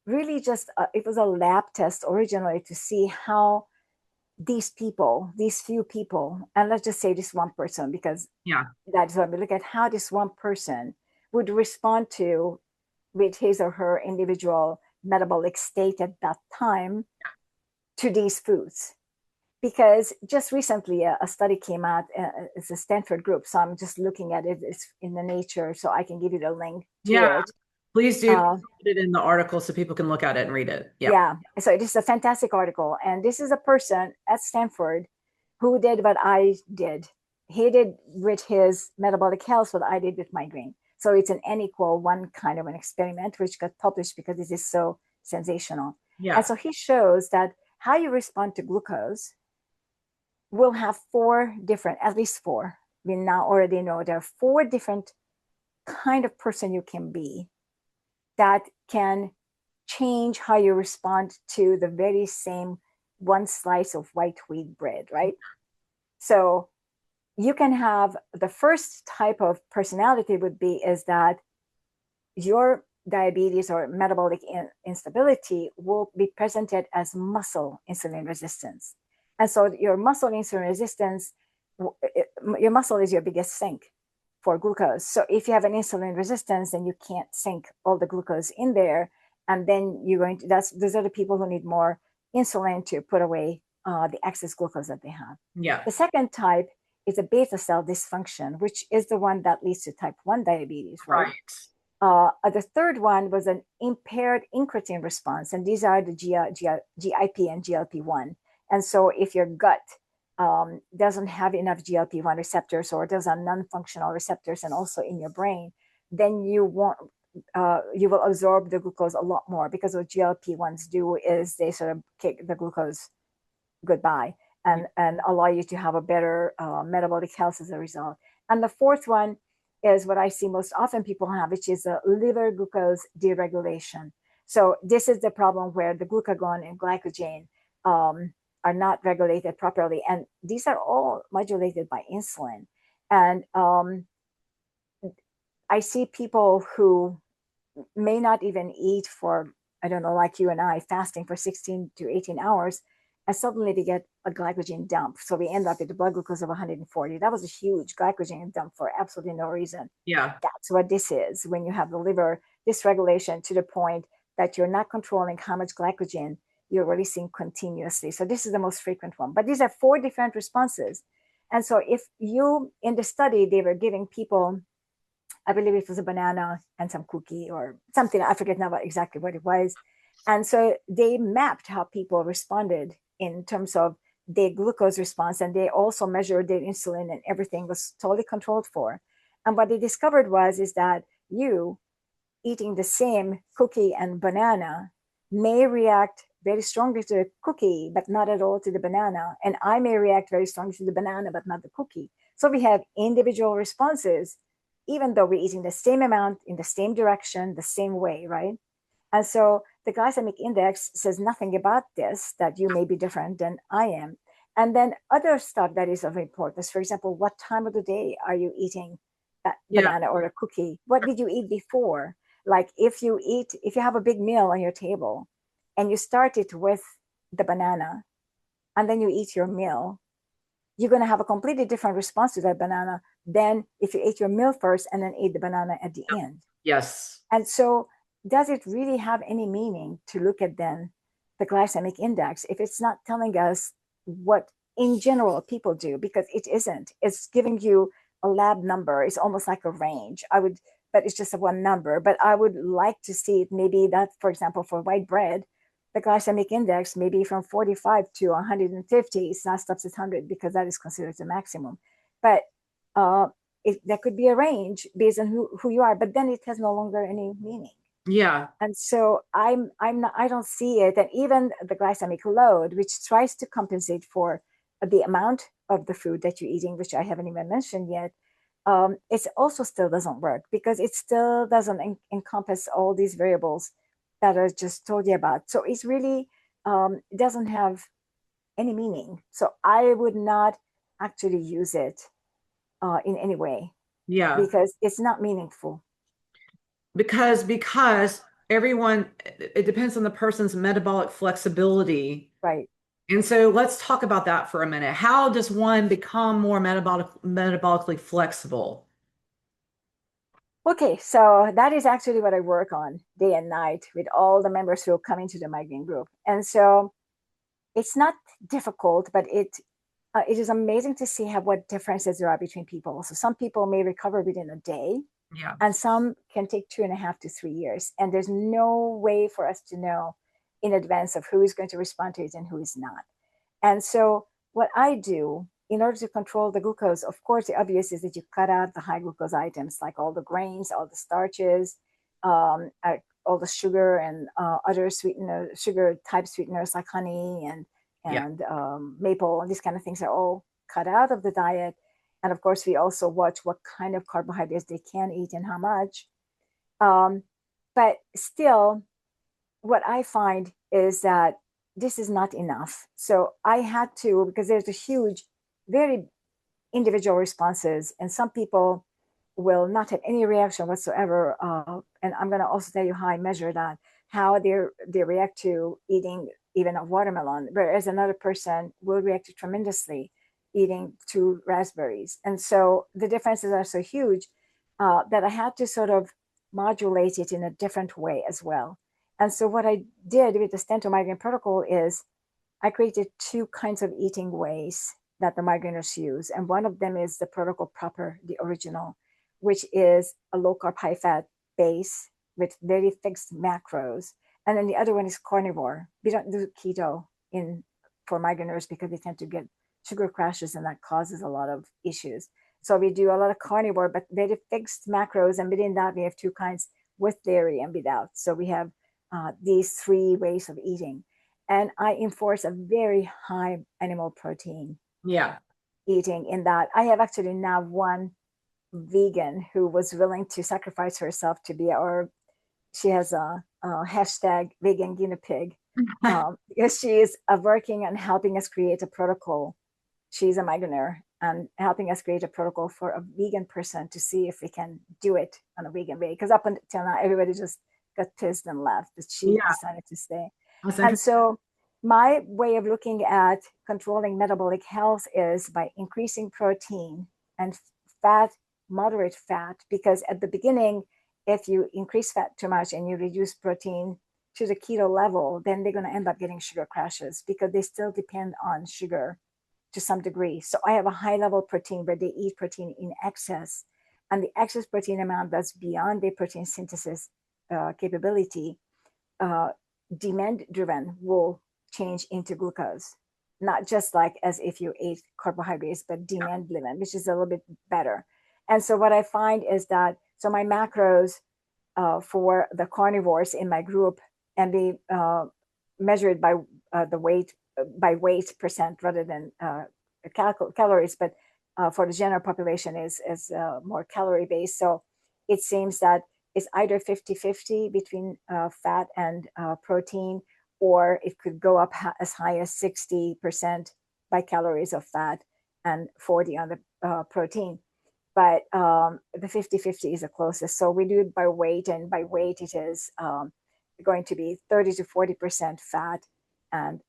really just, it was a lab test originally to see how these people, these few people, and let's just say this one person, because Yeah. that's what we look at how this one person would respond to with his or her individual metabolic state at that time to these foods. Because just recently a study came out, it's a Stanford group, so I'm just looking at it, it's in the Nature, so I can give you the link to Yeah. it. Please do Uh, put it in the article so people can look at it and read it. Yeah. yeah, so it is a fantastic article. And this is a person at Stanford who did what I did. He did with his metabolic health what I did with migraine. So it's an N equal one kind of an experiment, which got published because this is so sensational. And Yeah. so he shows that how you respond to glucose will have four different, at least four. We now already know there are four different kind of person you can be that can change how you respond to the very same one slice of white wheat bread, right? So you can have the first type of personality would be is that your diabetes or metabolic instability will be presented as muscle insulin resistance. And so your muscle insulin resistance, your muscle is your biggest sink for glucose. So if you have an insulin resistance, then you can't sink all the glucose in there. And then you're going to, those are the people who need more insulin to put away the excess glucose that they have. Yeah. The second type is a beta cell dysfunction, which is the one that leads to type 1 diabetes, right? Right. The third one was an impaired incretin response, and these are the GIP and GLP-1. And so if your gut doesn't have enough GLP-1 receptors or those are non-functional receptors and also in your brain, then you will absorb the glucose a lot more because what GLP-1s do is they sort of kick the glucose goodbye and allow you to have a better metabolic health as a result. And the fourth one is what I see most often people have, which is a liver glucose deregulation. So this is the problem where the glucagon and glycogen are not regulated properly. And these are all modulated by insulin. And I see people who may not even eat for, I don't know, like you and I, fasting for 16 to 18 hours, and suddenly they get a glycogen dump. So we end up with a blood glucose of 140. That was a huge glycogen dump for absolutely no reason. Yeah. That's what this is when you have the liver dysregulation to the point that you're not controlling how much glycogen you're releasing continuously. So this is the most frequent one. But these are 4 different responses. And so if you, in the study, they were giving people, I believe it was a banana and some cookie or something. I forget now exactly what it was. And so they mapped how people responded in terms of their glucose response. And they also measured their insulin, and everything was totally controlled for. And what they discovered is that you eating the same cookie and banana may react very strongly to the cookie, but not at all to the banana. And I may react very strongly to the banana, but not the cookie. So we have individual responses, even though we're eating the same amount in the same direction, the same way, right? And so the glycemic index says nothing about this, that you may be different than I am. And then other stuff that is of importance, for example, what time of the day are you eating that Yeah. banana or a cookie? What did you eat before? Like if you have a big meal on your table and you start it with the banana and then you eat your meal, you're going to have a completely different response to that banana than if you ate your meal first and then ate the banana at the end. Yes. And so does it really have any meaning to look at then the glycemic index if it's not telling us what in general people do? Because it isn't. It's giving you a lab number. It's almost like a range. But it's just a one number. But I would like to see it maybe that, for example, for white bread, the glycemic index may be from 45 to 150. It's not stops at 100 because that is considered the maximum. But that could be a range based on who you are, but then it has no longer any meaning. Yeah. And so I don't see it. And even the glycemic load, which tries to compensate for the amount of the food that you're eating, which I haven't even mentioned yet, it also still doesn't work because it still doesn't encompass all these variables that I just told you about. So it's really doesn't have any meaning. So I would not actually use it in any way Yeah. because it's not meaningful. Because everyone, it depends on the person's metabolic flexibility. Right. And so let's talk about that for a minute. How does one become more metabolically flexible? Okay, so that is actually what I work on day and night with all the members who come into the migraine group. And so it's not difficult, but it is amazing to see what differences there are between people. So some people may recover within a day, Yeah. and some can take 2.5 to 3 years. And there's no way for us to know in advance of who is going to respond to it and who is not. And so what I do in order to control the glucose, of course, the obvious is that you cut out the high glucose items like all the grains, all the starches, all the sugar and other sugar type sweeteners like honey and Yeah. maple, and these kind of things are all cut out of the diet. And of course, we also watch what kind of carbohydrates they can eat and how much. But still, what I find is that this is not enough. So I had to, because there's a huge, very individual responses, and some people will not have any reaction whatsoever. And I'm going to also tell you how I measure that, how they react to eating even a watermelon, whereas another person will react tremendously eating 2 raspberries. And so the differences are so huge that I had to sort of modulate it in a different way as well. And so what I did with the Stanton migraine protocol is I created 2 kinds of eating ways that the migraineurs use. And one of them is the protocol proper, the original, which is a low carb, high fat base with very fixed macros. And then the other one is carnivore. We don't do keto for migraineurs because they tend to get sugar crashes and that causes a lot of issues. So we do a lot of carnivore, but very fixed macros. And within that, we have 2 kinds with dairy and without. So we have these 3 ways of eating. And I enforce a very high animal protein Yeah. eating in that. I have actually now won vegan who was willing to sacrifice herself to be our, she has a hashtag vegan guinea pig, because she is working and helping us create a protocol. She's a migrainer and helping us create a protocol for a vegan person to see if we can do it on a vegan way. Because up until now, everybody just got pissed and left, but she Yeah, decided to stay. that's And interesting. so my way of looking at controlling metabolic health is by increasing protein and fat, moderate fat, because at the beginning, if you increase fat too much and you reduce protein to the keto level, then they're going to end up getting sugar crashes because they still depend on sugar to some degree. So I have a high level protein where they eat protein in excess, and the excess protein amount that's beyond their protein synthesis capability, uh, demand driven, will change into glucose. Not just like as if you ate carbohydrates, but demand driven, which is a little bit better. And so what I find is that, so my macros for the carnivores in my group and be measured by the weight, by weight percent rather than calories, but for the general population is more calorie based. So it seems that it's either 50-50 between fat and protein, or it could go up as high as 60% by calories of fat and 40 on the protein. But the 50-50 is the closest. So we do it by weight, and by weight it is going to be 30 to 40% fat and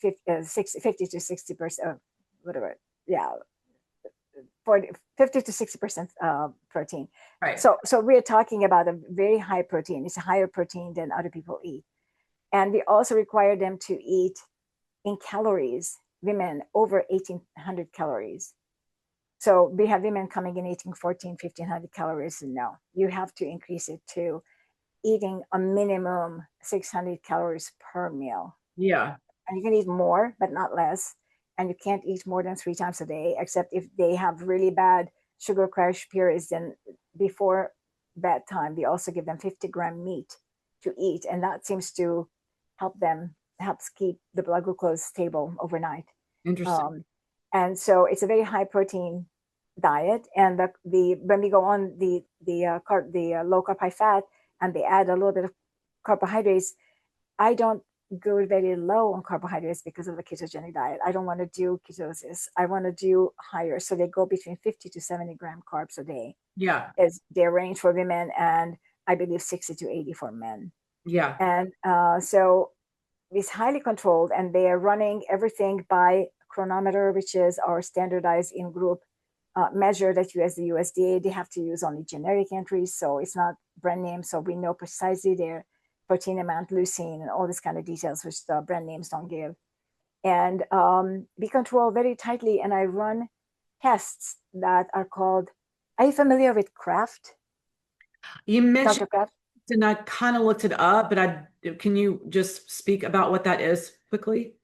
50 to 60%, whatever, yeah, 50 to 60% protein. Right. So we're talking about a very high protein. It's a higher protein than other people eat. And we also require them to eat in calories, women over 1,800 calories. So we have women coming in eating 1,500 calories. And no, you have to increase it to eating a minimum 600 calories per meal. Yeah. And you can eat more, but not less. And you can't eat more than 3 times a day, except if they have really bad sugar crash periods. Then before bedtime, we also give them 50-gram meat to eat. And that seems to helps keep the blood glucose stable overnight. Interesting. And so it's a very high protein diet. And the when we go on the low carb high fat, and they add a little bit of carbohydrates, I don't go very low on carbohydrates because of the ketogenic diet. I don't want to do ketosis. I want to do higher. So they go between 50 to 70-gram carbs a day Yeah. is their range for women, and I believe 60 to 80 for men. Yeah. And so it's highly controlled, and they are running everything by chronometer, which is our standardized in-group measure that you, as the USDA, they have to use only generic entries. So it's not brand name. So we know precisely their protein amount, leucine, and all this kind of details, which the brand names don't give. And we control very tightly. And I run tests that are called, are you familiar with Kraft? You mentioned, Dr. Kraft? and I kind of looked it up, but can you just speak about what that is quickly?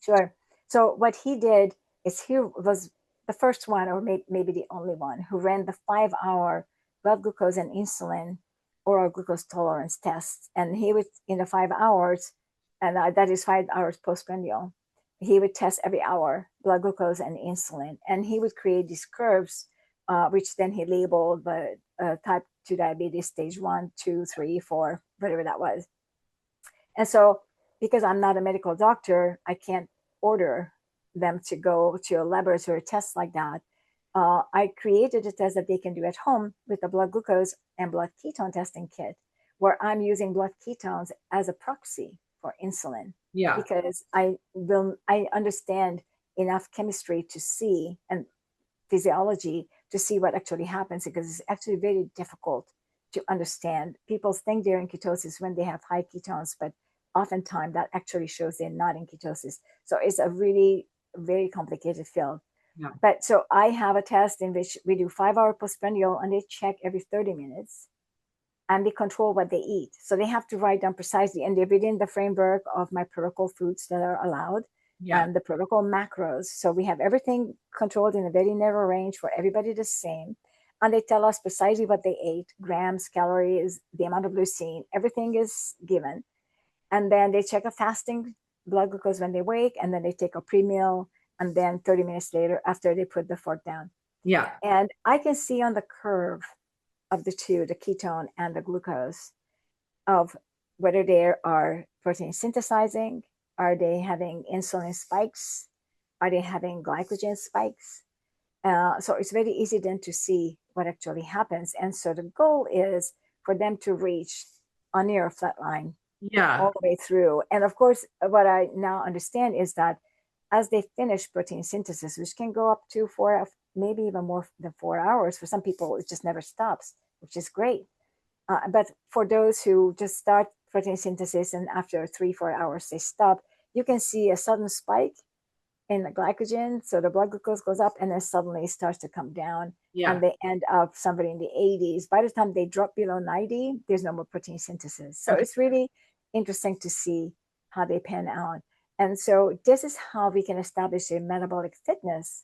Sure. So what he did is he was the first one, or maybe the only one, who ran the 5-hour blood glucose and insulin oral glucose tolerance tests. And he would, in the 5 hours, and that is 5 hours postprandial, he would test every hour blood glucose and insulin. And he would create these curves, which then he labeled the type 2 diabetes stage 1, 2, 3, 4, whatever that was. And so, because I'm not a medical doctor, I can't order them to go to a laboratory test like that. I created a test that they can do at home with a blood glucose and blood ketone testing kit, where I'm using blood ketones as a proxy for insulin, Yeah. because I understand enough chemistry to see, and physiology to see what actually happens, because it's actually very difficult to understand. People think they're in ketosis when they have high ketones, but oftentimes that actually shows they're not in ketosis. So it's a really very complicated field. Yeah. But so I have a test in which we do 5-hour postprandial, and they check every 30 minutes, and they control what they eat. So they have to write down precisely, and they're within the framework of my protocol foods that are allowed Yeah. and the protocol macros. So we have everything controlled in a very narrow range for everybody the same. And they tell us precisely what they ate, grams, calories, the amount of leucine, everything is given. And then they check a fasting blood glucose when they wake, and then they take a pre-meal, and then 30 minutes later, after they put the fork down. Yeah. And I can see on the curve of the two, the ketone and the glucose, of whether they are protein synthesizing, are they having insulin spikes, are they having glycogen spikes. So it's very easy then to see what actually happens. And so the goal is for them to reach a near flat line Yeah. all the way through. And of course, what I now understand is that as they finish protein synthesis, which can go up to 4, maybe even more than 4 hours, for some people, it just never stops, which is great. But for those who just start protein synthesis and after 3, 4 hours they stop, you can see a sudden spike in the glycogen. So the blood glucose goes up and then suddenly it starts to come down and Yeah. they end up somebody in the 80s. By the time they drop below 90, there's no more protein synthesis. So Okay. it's really interesting to see how they pan out. And so this is how we can establish a metabolic fitness,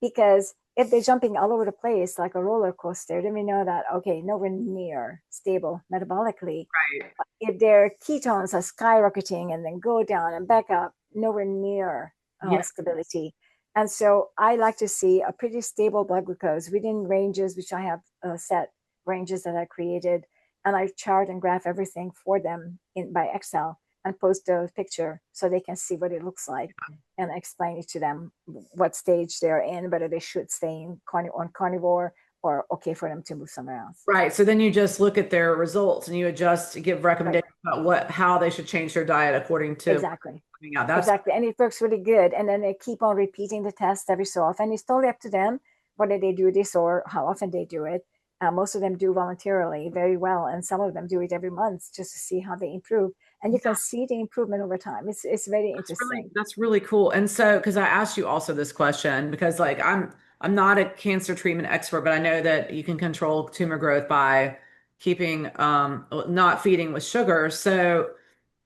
because if they're jumping all over the place like a roller coaster, then we know that, okay, nowhere near stable metabolically. Right. If their ketones are skyrocketing and then go down and back up, nowhere near Yeah. stability. And so I like to see a pretty stable blood glucose within ranges, which I have set ranges that I created, and I chart and graph everything for them in by Excel and post a picture so they can see what it looks like and explain it to them what stage they're in, whether they should stay on carnivore or okay for them to move somewhere else. Right. So then you just look at their results and you adjust to give Right. recommendations about how they should change their diet according to what's Exactly. coming out. That's Exactly. And it works really good. And then they keep on repeating the test every so often. It's totally up to them whether they do this or how often they do it. Most of them do voluntarily very well. And some of them do it every month just to see how they improve. And you can see the improvement over time. It's very interesting. that's really cool. And so, because I asked you also this question, because like I'm not a cancer treatment expert, but I know that you can control tumor growth by keeping not feeding with sugar. So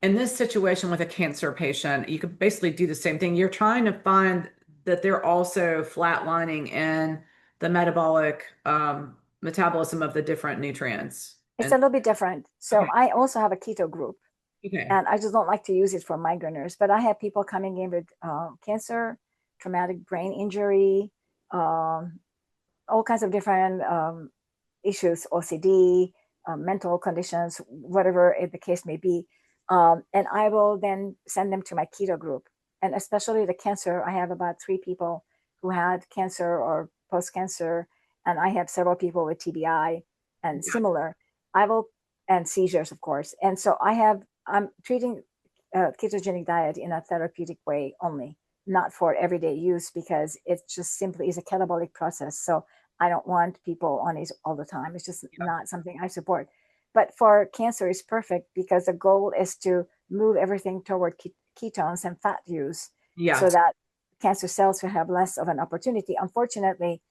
in this situation with a cancer patient, you could basically do the same thing. You're trying to find that they're also flatlining in the metabolic metabolism of the different nutrients. It's And a little bit different. So okay, I also have a keto group, okay, and I just don't like to use it for migraineurs. But I have people coming in with cancer, traumatic brain injury, all kinds of different issues, OCD, mental conditions, whatever the case may be. And I will then send them to my keto group. And especially the cancer, I have about 3 people who had cancer or post cancer, and I have several people with TBI and yeah, similar. I will, and seizures, of course. And so I'm treating ketogenic diet in a therapeutic way only, not for everyday use, because it just simply is a catabolic process. So I don't want people on it all the time. It's just yeah, not something I support. But for cancer, it's perfect because the goal is to move everything toward ketones and fat use yeah, so that cancer cells will have less of an opportunity. Unfortunately,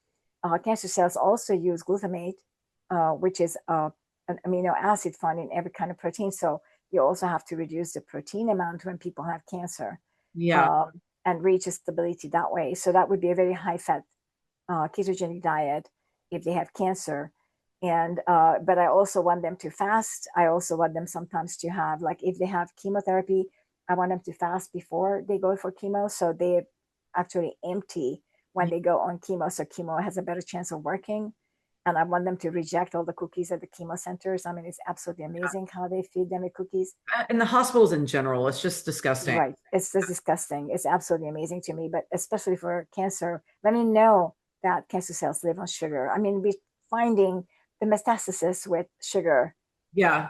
cancer cells also use glutamate, which is an amino acid found in every kind of protein. So you also have to reduce the protein amount when people have cancer, yeah. um, and reach a stability that way. So that would be a very high fat ketogenic diet if they have cancer. And but I also want them to fast. I also want them sometimes to have, like, if they have chemotherapy, I want them to fast before they go for chemo, so they actually empty when they go on chemo, so chemo has a better chance of working. And I want them to reject all the cookies at the chemo centers. I mean, it's absolutely amazing how they feed them with cookies. In the hospitals in general, it's just disgusting. Right. It's just disgusting. It's absolutely amazing to me, but especially for cancer, let me know that cancer cells live on sugar. I mean, we're finding the metastasis with sugar. Yeah.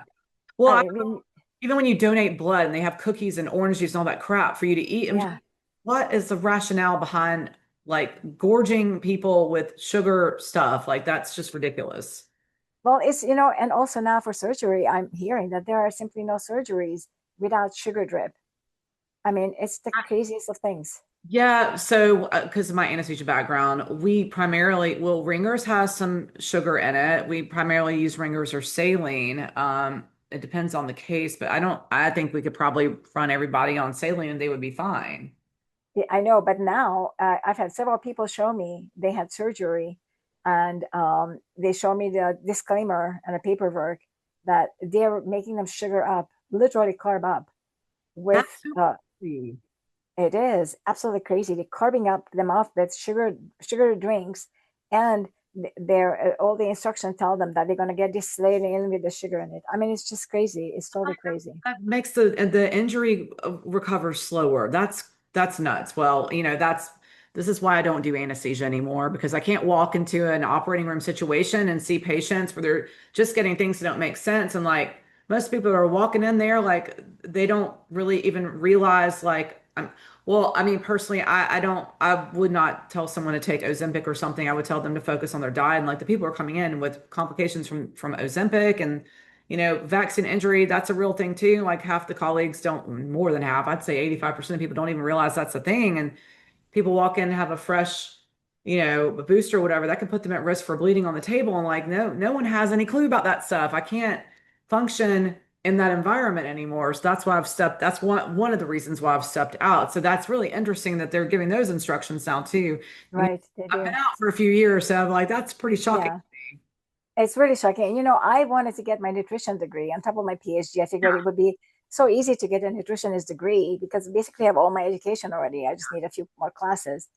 Well, I mean, even when you donate blood and they have cookies and orange juice and all that crap for you to eat, yeah. what is the rationale behind like gorging people with sugar stuff? Like that's just ridiculous. Well, and also now for surgery, I'm hearing that there are simply no surgeries without sugar drip. I mean, it's the craziest of things. Yeah, so because of my anesthesia background, we primarily, well, Ringers has some sugar in it. We primarily use Ringers or saline. It depends on the case, but I think we could probably run everybody on saline and they would be fine. Yeah, I know, but now I've had several people show me they had surgery, and they show me the disclaimer and the paperwork that they're making them sugar up, literally carb up with That's so crazy. it is absolutely crazy. They're carving up them off with sugar drinks, and they're all the instructions tell them that they're going to get this later in with the sugar in it. I mean, it's just crazy. It's totally crazy. That makes the injury recover slower. That's nuts. Well, this is why I don't do anesthesia anymore because I can't walk into an operating room situation and see patients where they're just getting things that don't make sense. And like most people are walking in there, like they don't really even realize like well, I mean, personally, I would not tell someone to take Ozempic or something. I would tell them to focus on their diet. And like the people are coming in with complications from Ozempic and vaccine injury, that's a real thing too. Like half the colleagues don't, more than half, I'd say 85% of people don't even realize that's a thing. And people walk in and have a fresh, a booster or whatever, that can put them at risk for bleeding on the table. And like, no one has any clue about that stuff. I can't function in that environment anymore. So that's one of the reasons why I've stepped out. So that's really interesting that they're giving those instructions now too. Right, they I've been do. out for a few years, so I'm like, that's pretty shocking. Yeah. It's really shocking. I wanted to get my nutrition degree on top of my PhD. I figured it would be so easy to get a nutritionist degree because basically I have all my education already. I just need a few more classes.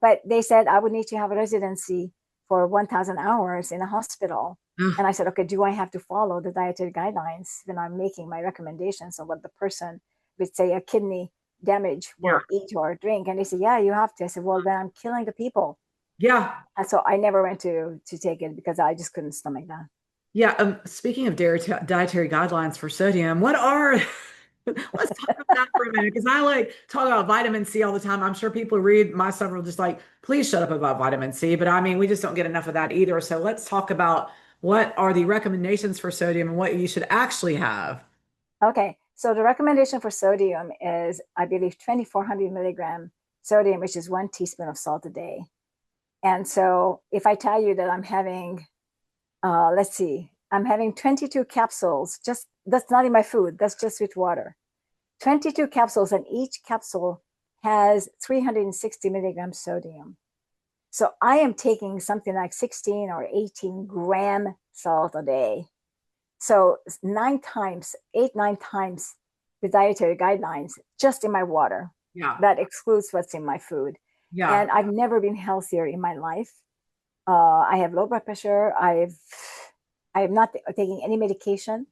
But they said I would need to have a residency for 1,000 hours in a hospital. Yeah. And I said, okay, do I have to follow the dietary guidelines when I'm making my recommendations of what the person with, say, a kidney damage Yeah. will eat or drink? And they said, yeah, you have to. I said, well, then I'm killing the people. Yeah. And so I never went to take it because I just couldn't stomach that. Yeah, speaking of dietary guidelines for sodium, let's talk about that for a minute because I like talk about vitamin C all the time. I'm sure people who read my stuff are just like, please shut up about vitamin C. But I mean, we just don't get enough of that either. So let's talk about what are the recommendations for sodium and what you should actually have. Okay, so the recommendation for sodium is, I believe, 2,400 milligram sodium, which is 1 teaspoon of salt a day. And so if I tell you that I'm having, let's see, I'm having 22 capsules, just that's not in my food, that's just with water. 22 capsules, and each capsule has 360 milligrams sodium. So I am taking something like 16 or 18 gram salt a day. So 9 times, 8, 9 times the dietary guidelines just in my water. Yeah. That excludes what's in my food. Yeah. And I've never been healthier in my life. I have low blood pressure. I am not taking any medication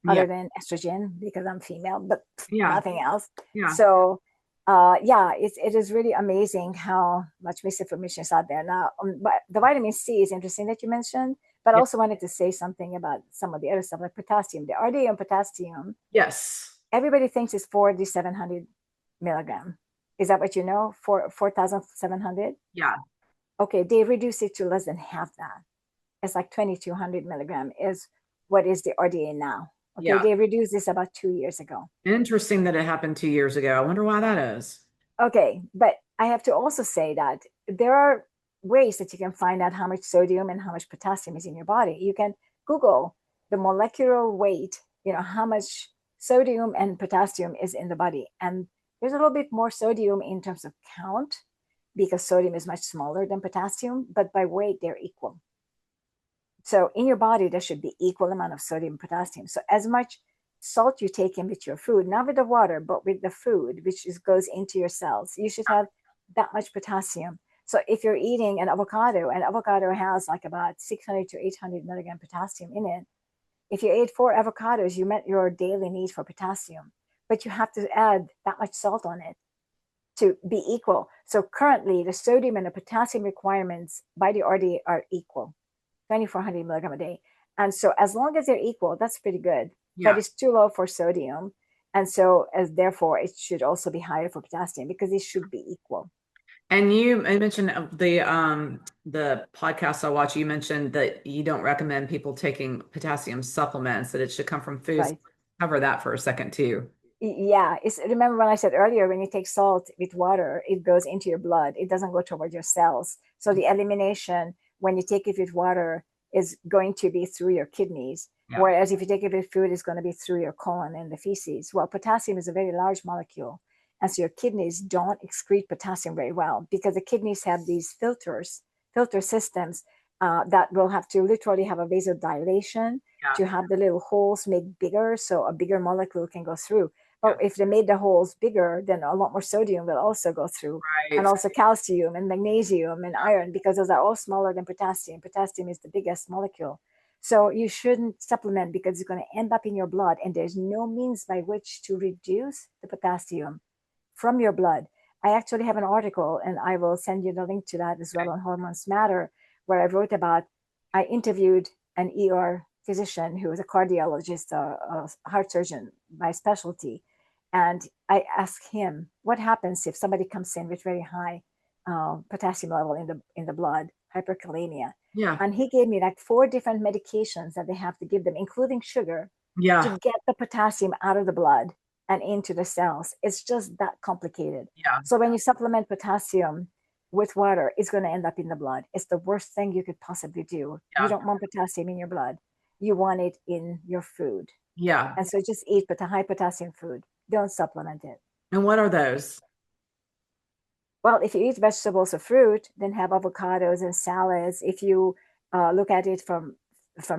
Yeah. other than estrogen because I'm female, but Yeah. nothing else. Yeah. So yeah, it is really amazing how much misinformation is out there now. But the vitamin C is interesting that you mentioned, but I Yeah. also wanted to say something about some of the other stuff like potassium. The RDA on potassium, Yes. everybody thinks it's 4,700 milligram. Is that what you know? 4,700? Yeah. Okay, they reduce it to less than half that. It's like 2,200 milligram is what is the RDA now. Okay, Yeah. they reduced this about 2 years ago. Interesting that it happened 2 years ago. I wonder why that is. Okay, but I have to also say that there are ways that you can find out how much sodium and how much potassium is in your body. You can Google the molecular weight, how much sodium and potassium is in the body. And there's a little bit more sodium in terms of count because sodium is much smaller than potassium, but by weight, they're equal. So in your body, there should be equal amount of sodium and potassium. So as much salt you take in with your food, not with the water, but with the food, which goes into your cells, you should have that much potassium. So if you're eating an avocado has like about 600 to 800 milligram potassium in it. If you ate 4 avocados, you met your daily need for potassium, but you have to add that much salt on it to be equal. So currently the sodium and the potassium requirements by the RDA are equal, 2,400 milligram a day. And so as long as they're equal, that's pretty good, but Yeah. it's too low for sodium. And so therefore it should also be higher for potassium because it should be equal. And I mentioned the podcast I watch, you mentioned that you don't recommend people taking potassium supplements, that it should come from foods. Right. Cover that for a second too. Yeah, remember when I said earlier, when you take salt with water, it goes into your blood. It doesn't go toward your cells. So the elimination when you take it with water is going to be through your kidneys. Yeah. Whereas if you take it with food, it's going to be through your colon and the feces. Well, potassium is a very large molecule. And so your kidneys don't excrete potassium very well because the kidneys have these filter systems that will have to literally have a vasodilation Yeah. to have the little holes make bigger so a bigger molecule can go through. Yeah. Or if they made the holes bigger, then a lot more sodium will also go through, and Right. also calcium and magnesium and iron, because those are all smaller than potassium. Potassium is the biggest molecule. So you shouldn't supplement because it's going to end up in your blood, and there's no means by which to reduce the potassium from your blood. I actually have an article, and I will send you the link to that as well, Okay. on Hormones Matter, where I wrote about, I interviewed an ER physician who was a cardiologist, a heart surgeon by specialty. And I asked him, what happens if somebody comes in with very high potassium level in the blood, hyperkalemia? Yeah. And he gave me like 4 different medications that they have to give them, including sugar, to Yeah. get the potassium out of the blood and into the cells. It's just that complicated. Yeah. So when you supplement potassium with water, it's going to end up in the blood. It's the worst thing you could possibly do. You Yeah. don't want potassium in your blood. You want it in your food. Yeah. And so just eat high potassium food. Don't supplement it. And what are those? Well, if you eat vegetables or fruit, then have avocados and salads. If you look at it from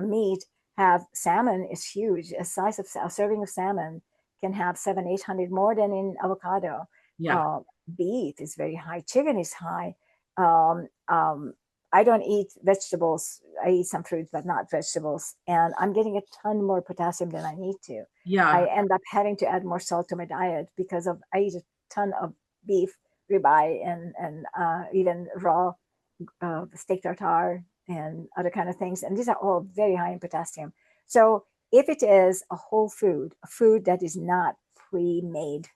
meat, have salmon is huge. A serving of salmon can have 700-800 more than in avocado. Yeah. Uh, Beef is very high. Chicken is high. Um, um, I don't eat vegetables. I eat some fruit, but not vegetables. And I'm getting a ton more potassium than I need to. I Yeah. end up having to add more salt to my diet because of I eat a ton of beef, ribeye, and even raw steak tartare and other kind of things. And these are all very high in potassium. So if it is a whole food, a food that is not pre-made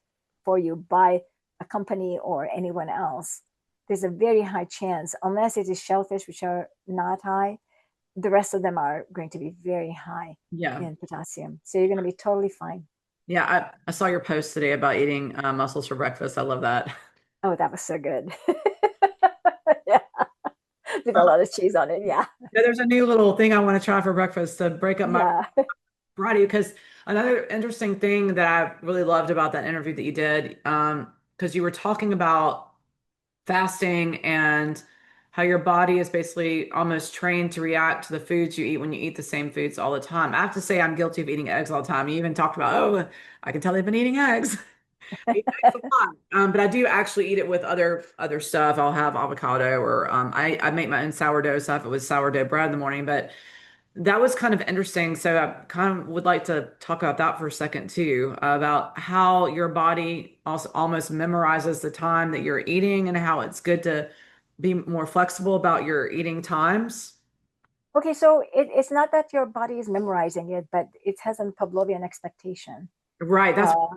for you by a company or anyone else, there's a very high chance, unless it is shellfish, which are not high, the rest of them are going to be very high Yeah. in potassium. So you're going to be totally fine. Yeah. I saw your post today about eating mussels for breakfast. I love that. Oh, that was so good. Yeah, with a lot of cheese on it. Yeah. Yeah, there's a new little thing I want to try for breakfast to break up my Yeah. variety. Because another interesting thing that I really loved about that interview that you did, because you were talking about fasting and how your body is basically almost trained to react to the foods you eat when you eat the same foods all the time. I have to say, I'm guilty of eating eggs all the time. You even talked about, oh, I can tell they've been eating eggs. I eat eggs a lot. But I do actually eat it with other stuff. I'll have avocado or I make my own sourdough stuff. It was sourdough bread in the morning, but that was kind of interesting. So I kind of would like to talk about that for a second too, about how your body also almost memorizes the time that you're eating and how it's good to be more flexible about your eating times. Okay, so it's not that your body is memorizing it, but it has a Pavlovian expectation. Right. That's Uh,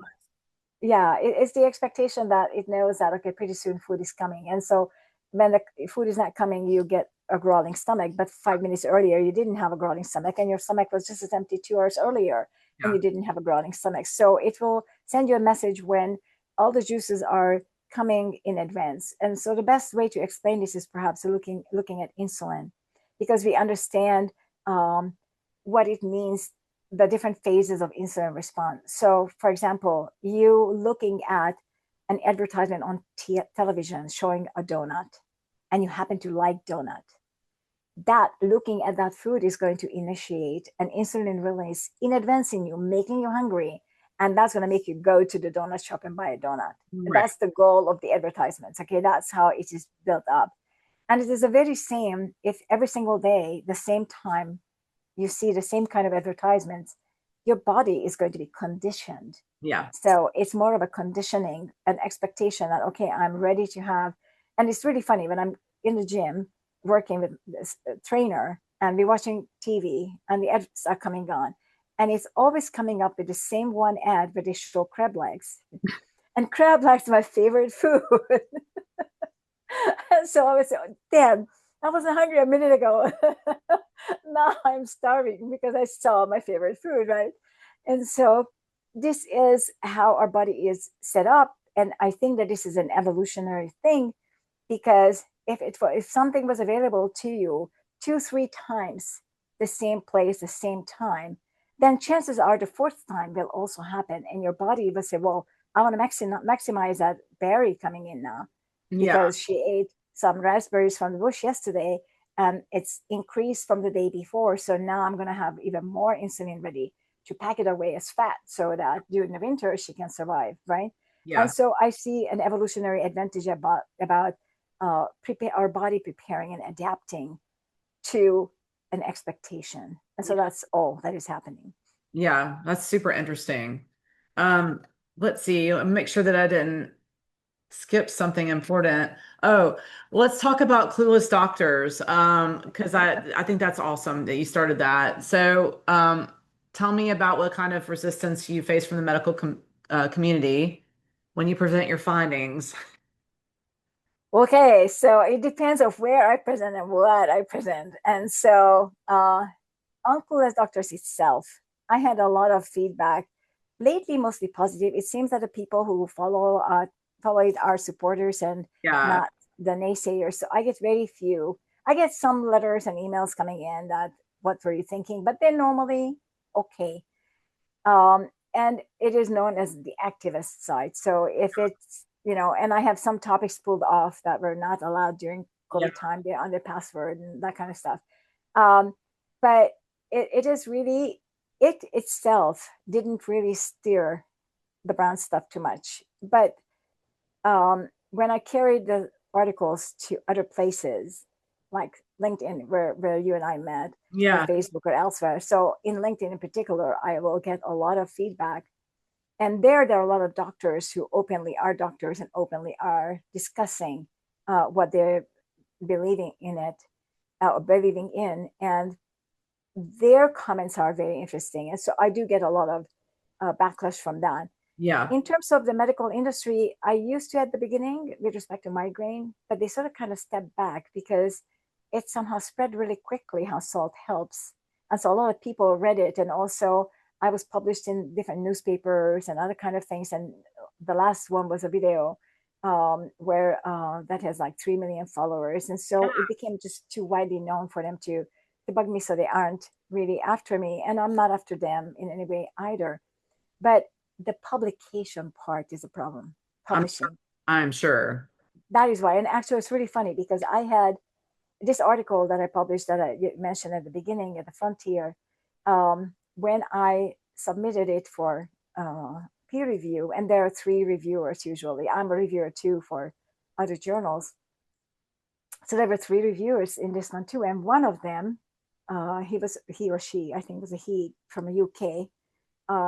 yeah, it's the expectation that it knows that, okay, pretty soon food is coming. And so when the food is not coming, you get a growling stomach. But 5 minutes earlier, you didn't have a growling stomach, and your stomach was just as empty 2 hours earlier, and yeah. you didn't have a growling stomach. So it will send you a message when all the juices are coming in advance. And so the best way to explain this is perhaps looking at insulin, because we understand what it means, the different phases of insulin response. So, for example, you looking at an advertisement on television showing a donut, and you happen to like donut, that looking at that food is going to initiate an insulin release in advance in you, making you hungry. And that's going to make you go to the donut shop and buy a donut. Right. That's the goal of the advertisements. Okay, that's how it is built up. And it is the very same if every single day, the same time, you see the same kind of advertisements, your body is going to be conditioned. Yeah. So it's more of a conditioning, an expectation that, okay, I'm ready to have. And it's really funny when I'm in the gym working with this trainer and we're watching TV and the ads are coming on. And it's always coming up with the same one ad where they show crab legs. And crab legs are my favorite food. So I was, damn, I wasn't hungry a minute ago. Now I'm starving because I saw my favorite food, right? And so this is how our body is set up. And I think that this is an evolutionary thing, because if something was available to you 2-3 times the same place, the same time, then chances are the fourth time will also happen. And your body will say, well, I want to maximize that berry coming in now Yeah. because she ate some raspberries from the bush yesterday and it's increased from the day before. So now I'm going to have even more insulin ready to pack it away as fat so that during the winter she can survive, right? And Yeah. so I see an evolutionary advantage about prepare our body preparing and adapting to an expectation. And so that's all that is happening. Yeah, that's super interesting. Um, let's see, make sure that I didn't skip something important. Oh, let's talk about clueless doctors. Because I think that's awesome that you started that. So, tell me about what kind of resistance you face from the medical community when you present your findings. Okay, so it depends of where I present and what I present. And so Uncle as Doctors itself, I had a lot of feedback, lately mostly positive. It seems that the people who follow it are supporters and Yeah, not the naysayers. So I get very few. I get some letters and emails coming in that, what were you thinking? But they're normally okay. And it is known as the activist side. So if it's, and I have some topics pulled off that were not allowed during yeah, COVID time, they're under password and that kind of stuff. Um, but it is really, it itself didn't really steer the brown stuff too much. But when I carried the articles to other places, like LinkedIn, where you and I met, or yeah, Facebook or elsewhere. So in LinkedIn in particular, I will get a lot of feedback. And there are a lot of doctors who openly are doctors and openly are discussing what they're believing in it, believing in. And their comments are very interesting. And so I do get a lot of backlash from that. yeah, In terms of the medical industry, I used to at the beginning with respect to migraine, but they sort of kind of stepped back because it somehow spread really quickly how salt helps. And so a lot of people read it. And also I was published in different newspapers and other kind of things. And the last one was a video where that has like 3 million followers. And so it became just too widely known for them to bug me. So they aren't really after me. And I'm not after them in any way either. But the publication part is a problem. I'm Publishing. I'm sure. That is why. And actually, it's really funny because I had this article that I published that I mentioned at the beginning at the Frontier. When I submitted it for peer review, and there are 3 reviewers usually. I'm a reviewer too for other journals. So there were 3 reviewers in this one too, and one of them, he or she, I think it was a he from the UK,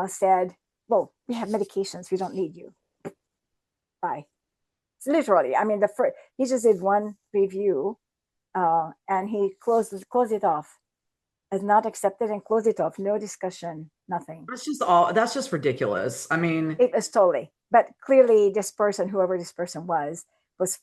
said, "Well, we have medications. We don't need you." Bye. It's literally. I mean, he just did one review, and he closed it off as not accepted and closed it off. No discussion. Nothing. That's just ridiculous. I mean, It was totally. But clearly, this person, whoever this person was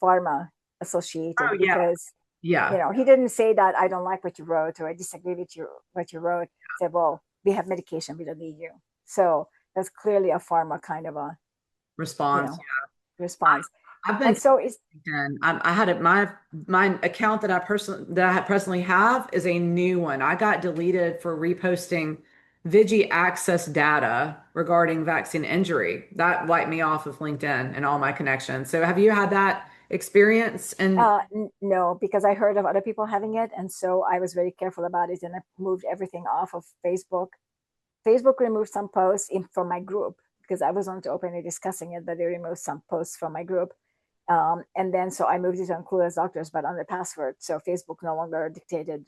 pharma oh associated yeah, because yeah, he didn't say that I don't like what you wrote or I disagree with you what you wrote. He said, "Well, we have medication. We don't need you." So that's clearly a pharma kind of a you response. know response. I've been And so it's and I had it my account that I presently have is a new one. I got deleted for reposting Vigi access data regarding vaccine injury. That wiped me off of LinkedIn and all my connections. So have you had that experience? And no, because I heard of other people having it, and so I was very careful about it, and I moved everything off of Facebook. Facebook removed some posts from my group because I wasn't openly discussing it, but they removed some posts from my group. And then so I moved it on Clueless Doctors, but under password. So Facebook no longer dictated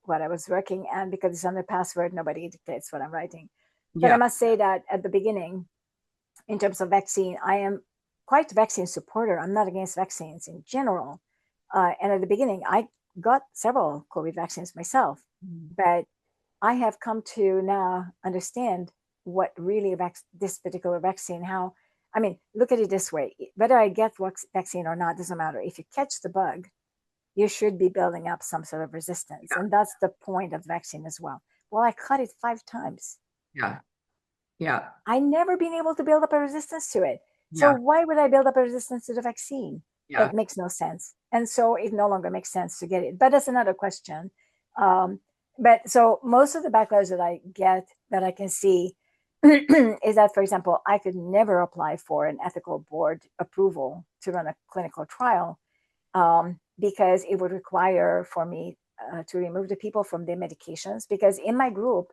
what I was working, and because it's under password, nobody dictates what I'm writing. But I yeah, must say that at the beginning, in terms of vaccine, I am quite vaccine supporter. I'm not against vaccines in general. And at the beginning, I got several COVID vaccines myself, but I have come to now understand what really this particular vaccine, how, I mean, look at it this way, whether I get vaccine or not, doesn't matter. If you catch the bug, you should be building up some sort of resistance. And that's the point of vaccine as well. Well, I caught it 5 times. yeah, yeah, I never been able to build up a resistance to it. So yeah, why would I build up a resistance to the vaccine? yeah, It makes no sense. And so it no longer makes sense to get it. But that's another question. Um, but so most of the backlash that I get that I can see is that, for example, I could never apply for an ethical board approval to run a clinical trial because it would require for me to remove the people from their medications. Because in my group,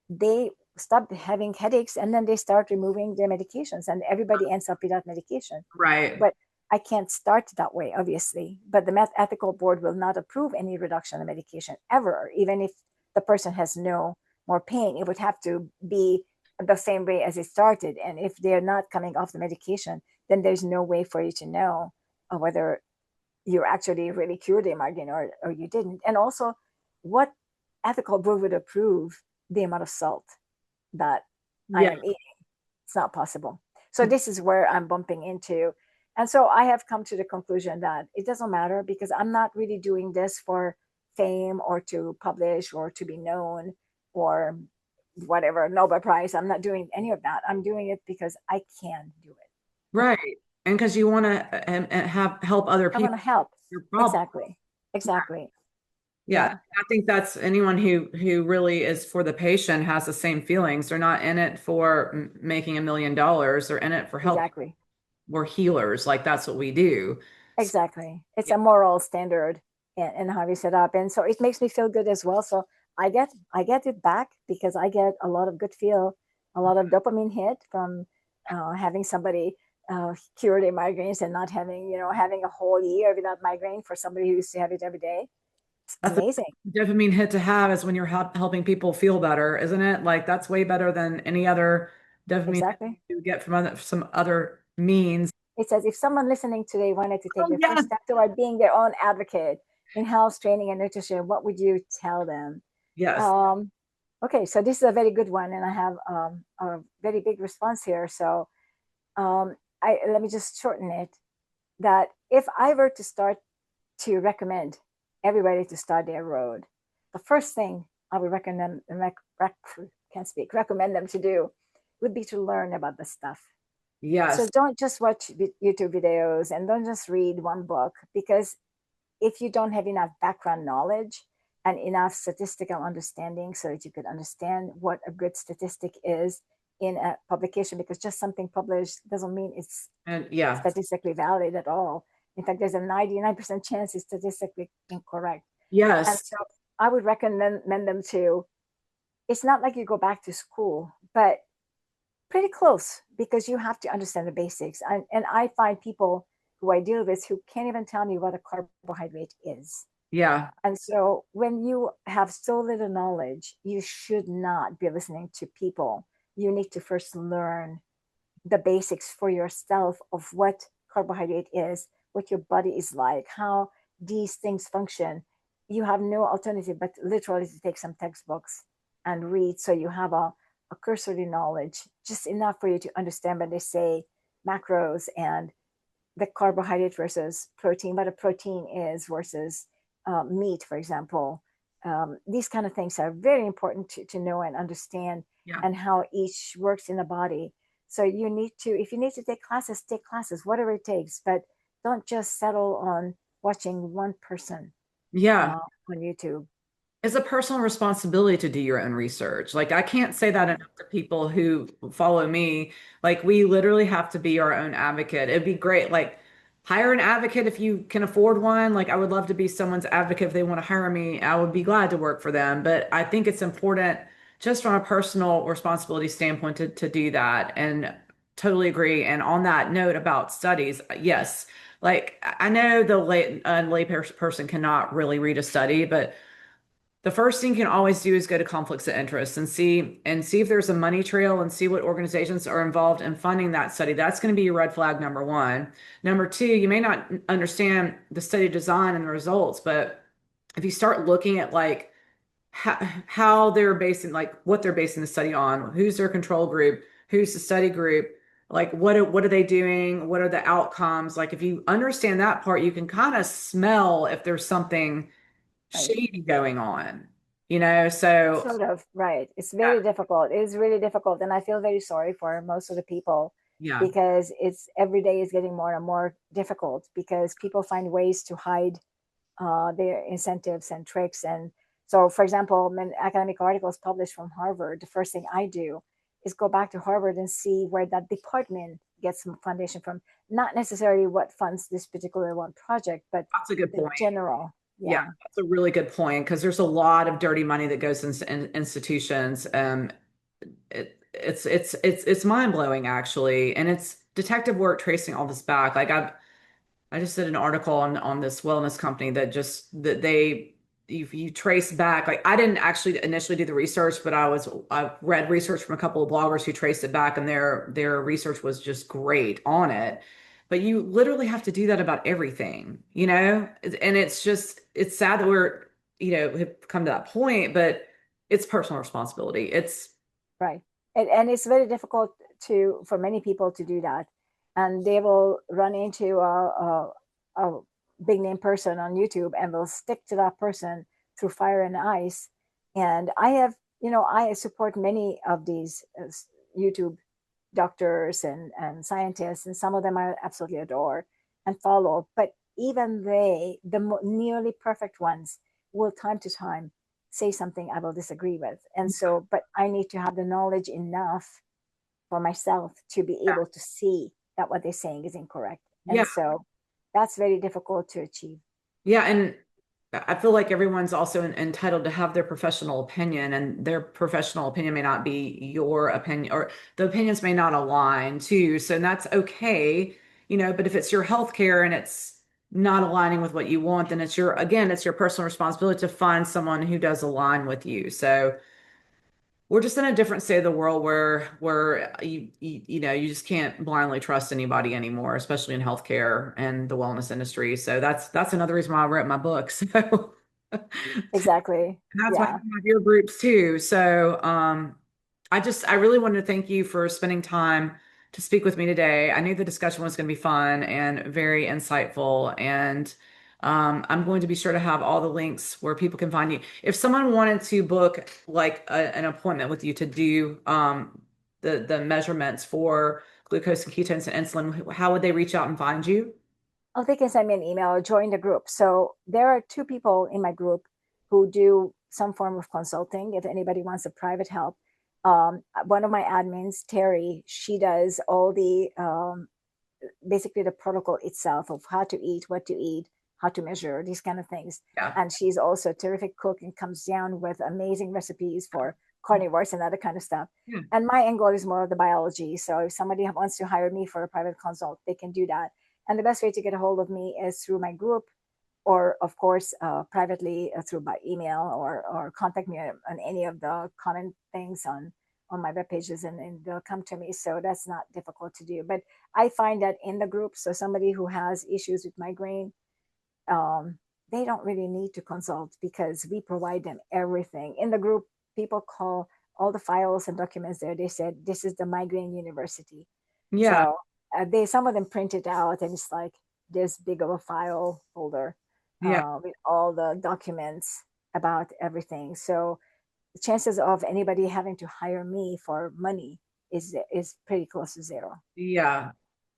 they stop having headaches, and then they start removing their medications, and everybody ends up without medication. Right. But I can't start that way, obviously. But the ethical board will not approve any reduction of medication ever, even if the person has no more pain. It would have to be the same way as it started. And if they're not coming off the medication, then there's no way for you to know whether you actually really cured the migraine or you didn't. And also, what ethical board would approve the amount of salt that I Yeah. am eating? It's not possible. So this is where I'm bumping into. And so I have come to the conclusion that it doesn't matter, because I'm not really doing this for fame or to publish or to be known or whatever, Nobel Prize. I'm not doing any of that. I'm doing it because I can do it. Right. And because you want to have help other I want people to help. with your problem. Exactly. Exactly. Yeah. Yeah. I think that's anyone who really is for the patient has the same feelings. They're not in it for making $1 million. They're in it for help. Exactly. We're healers. Like that's what we do. So, Exactly. It's yeah. a moral standard and how we set up. And so it makes me feel good as well. So I get it back because I get a lot of good feel, a lot of dopamine hit from having somebody cure their migraines and not having a whole year without migraine for somebody who used to have it every day. It's That's a amazing. dopamine hit to have is when you're helping people feel better, isn't it? Like that's way better than any other dopamine hit Exactly. you get from some other means. It says if someone listening today wanted to take Oh the yes, first step toward being their own advocate in health training and nutrition, what would you tell them? yes. Um, okay, so this is a very good one, and I have a very big response here. So let me just shorten it. That if I were to start to recommend everybody to start their road, the first thing I would can't speak, recommend them to do would be to learn about the stuff. So Yes. don't just watch YouTube videos and don't just read one book, because if you don't have enough background knowledge and enough statistical understanding so that you could understand what a good statistic is in a publication, because just something published doesn't mean it's And yeah. statistically valid at all. In fact, there's a 99% chance it's statistically incorrect. And Yes. so I would recommend them to, it's not like you go back to school, but pretty close, because you have to understand the basics. And I find people who I deal with who can't even tell me what a carbohydrate is. Yeah. And so when you have so little knowledge, you should not be listening to people. You need to first learn the basics for yourself of what carbohydrate is, what your body is like, how these things function. You have no alternative but literally to take some textbooks and read, so you have a cursory knowledge, just enough for you to understand when they say macros and the carbohydrate versus protein, what a protein is versus meat, for example. These kind of things are very important to know and understand, Yeah. and how each works in the body. So you need to, if you need to take classes, whatever it takes, but don't just settle on watching one person Yeah. on YouTube. It's a personal responsibility to do your own research. Like I can't say that enough to people who follow me. Like we literally have to be our own advocate. It'd be great. Like hire an advocate if you can afford one. Like I would love to be someone's advocate if they want to hire me. I would be glad to work for them. But I think it's important just from a personal responsibility standpoint to do that. And totally agree. And on that note about studies, yes, like I know the person cannot really read a study, but the first thing you can always do is go to conflicts of interest and see if there's a money trail and see what organizations are involved in funding that study. That's going to be your red flag number one. Number two, you may not understand the study design and the results, but if you start looking at like how they're basing like what they're basing the study on, who's their control group, who's the study group, like what are they doing, what are the outcomes? Like if you understand that part, you can kind of smell if there's something Right. shady going on, you know? So, Sort of, right. It's yeah, very difficult. It is really difficult. And I feel very sorry for most of the people, yeah, because it's every day is getting more and more difficult, because people find ways to hide their incentives and tricks. And so, for example, when academic articles published from Harvard, the first thing I do is go back to Harvard and see where that department gets some foundation from. Not necessarily what funds this particular one project, but that's a good the point. general. Yeah, Yeah. that's a really good point because there's a lot of dirty money that goes into institutions. it's mind blowing actually, and it's detective work tracing all this back. Like I just did an article on this wellness company that just that they you trace back. Like I didn't actually initially do the research, but I read research from a couple of bloggers who traced it back, and their research was just great on it. But you literally have to do that about everything, you know? And it's just it's sad that we're, have come to that point, but it's personal responsibility. It's Right. And it's very difficult for many people to do that. And they will run into a big name person on YouTube and they'll stick to that person through fire and ice. And I support many of these YouTube doctors and scientists, and some of them I absolutely adore and follow. But even they, the nearly perfect ones, will time to time say something I will disagree with. And so, but I need to have the knowledge enough for myself to be yeah, able to see that what they're saying is incorrect. yeah, And so that's very difficult to achieve. yeah, and I feel like everyone's also entitled to have their professional opinion, and their professional opinion may not be your opinion, or the opinions may not align too. So that's okay, but if it's your healthcare and it's not aligning with what you want, then it's your personal responsibility to find someone who does align with you. So we're just in a different state of the world where you just can't blindly trust anybody anymore, especially in healthcare and the wellness industry. So that's another reason why I wrote my book. So Exactly. that's why you Yeah. have your groups too. So I really wanted to thank you for spending time to speak with me today. I knew the discussion was going to be fun and very insightful, and I'm going to be sure to have all the links where people can find you. If someone wanted to book like an appointment with you to do the measurements for glucose and ketones and insulin, how would they reach out and find you? Oh, they can send me an email or join the group. So there are two people in my group who do some form of consulting if anybody wants a private help. One of my admins, Terry, she does all the basically the protocol itself of how to eat, what to eat, how to measure, these kind of things. Yeah. And she's also a terrific cook and comes down with amazing recipes for carnivores and other kind of stuff. Yeah. And my angle is more of the biology. So if somebody wants to hire me for a private consult, they can do that. And the best way to get a hold of me is through my group, or of course privately through by email, or contact me on any of the comment things on my web pages, and they'll come to me. So that's not difficult to do. But I find that in the group, so somebody who has issues with migraine, um, they don't really need to consult because we provide them everything in the group. People call all the files and documents there. They said this is the migraine university. Yeah. So they some of them print it out, and it's like this big of a file folder Yeah. with all the documents about everything. So the chances of anybody having to hire me for money is pretty close to zero. Yeah.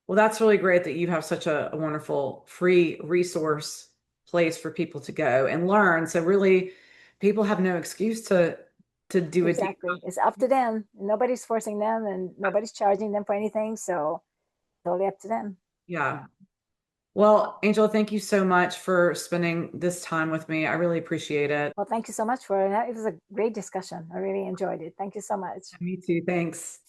Well, that's really great that you have such a wonderful free resource place for people to go and learn. So really, people have no excuse to do it. Exactly. It's up to them. Nobody's forcing them and nobody's charging them for anything. So totally up to them. Yeah. Well, Angela, thank you so much for spending this time with me. I really appreciate it. Well, thank you so much for it. It was a great discussion. I really enjoyed it. Thank you so much. Me too. Thanks.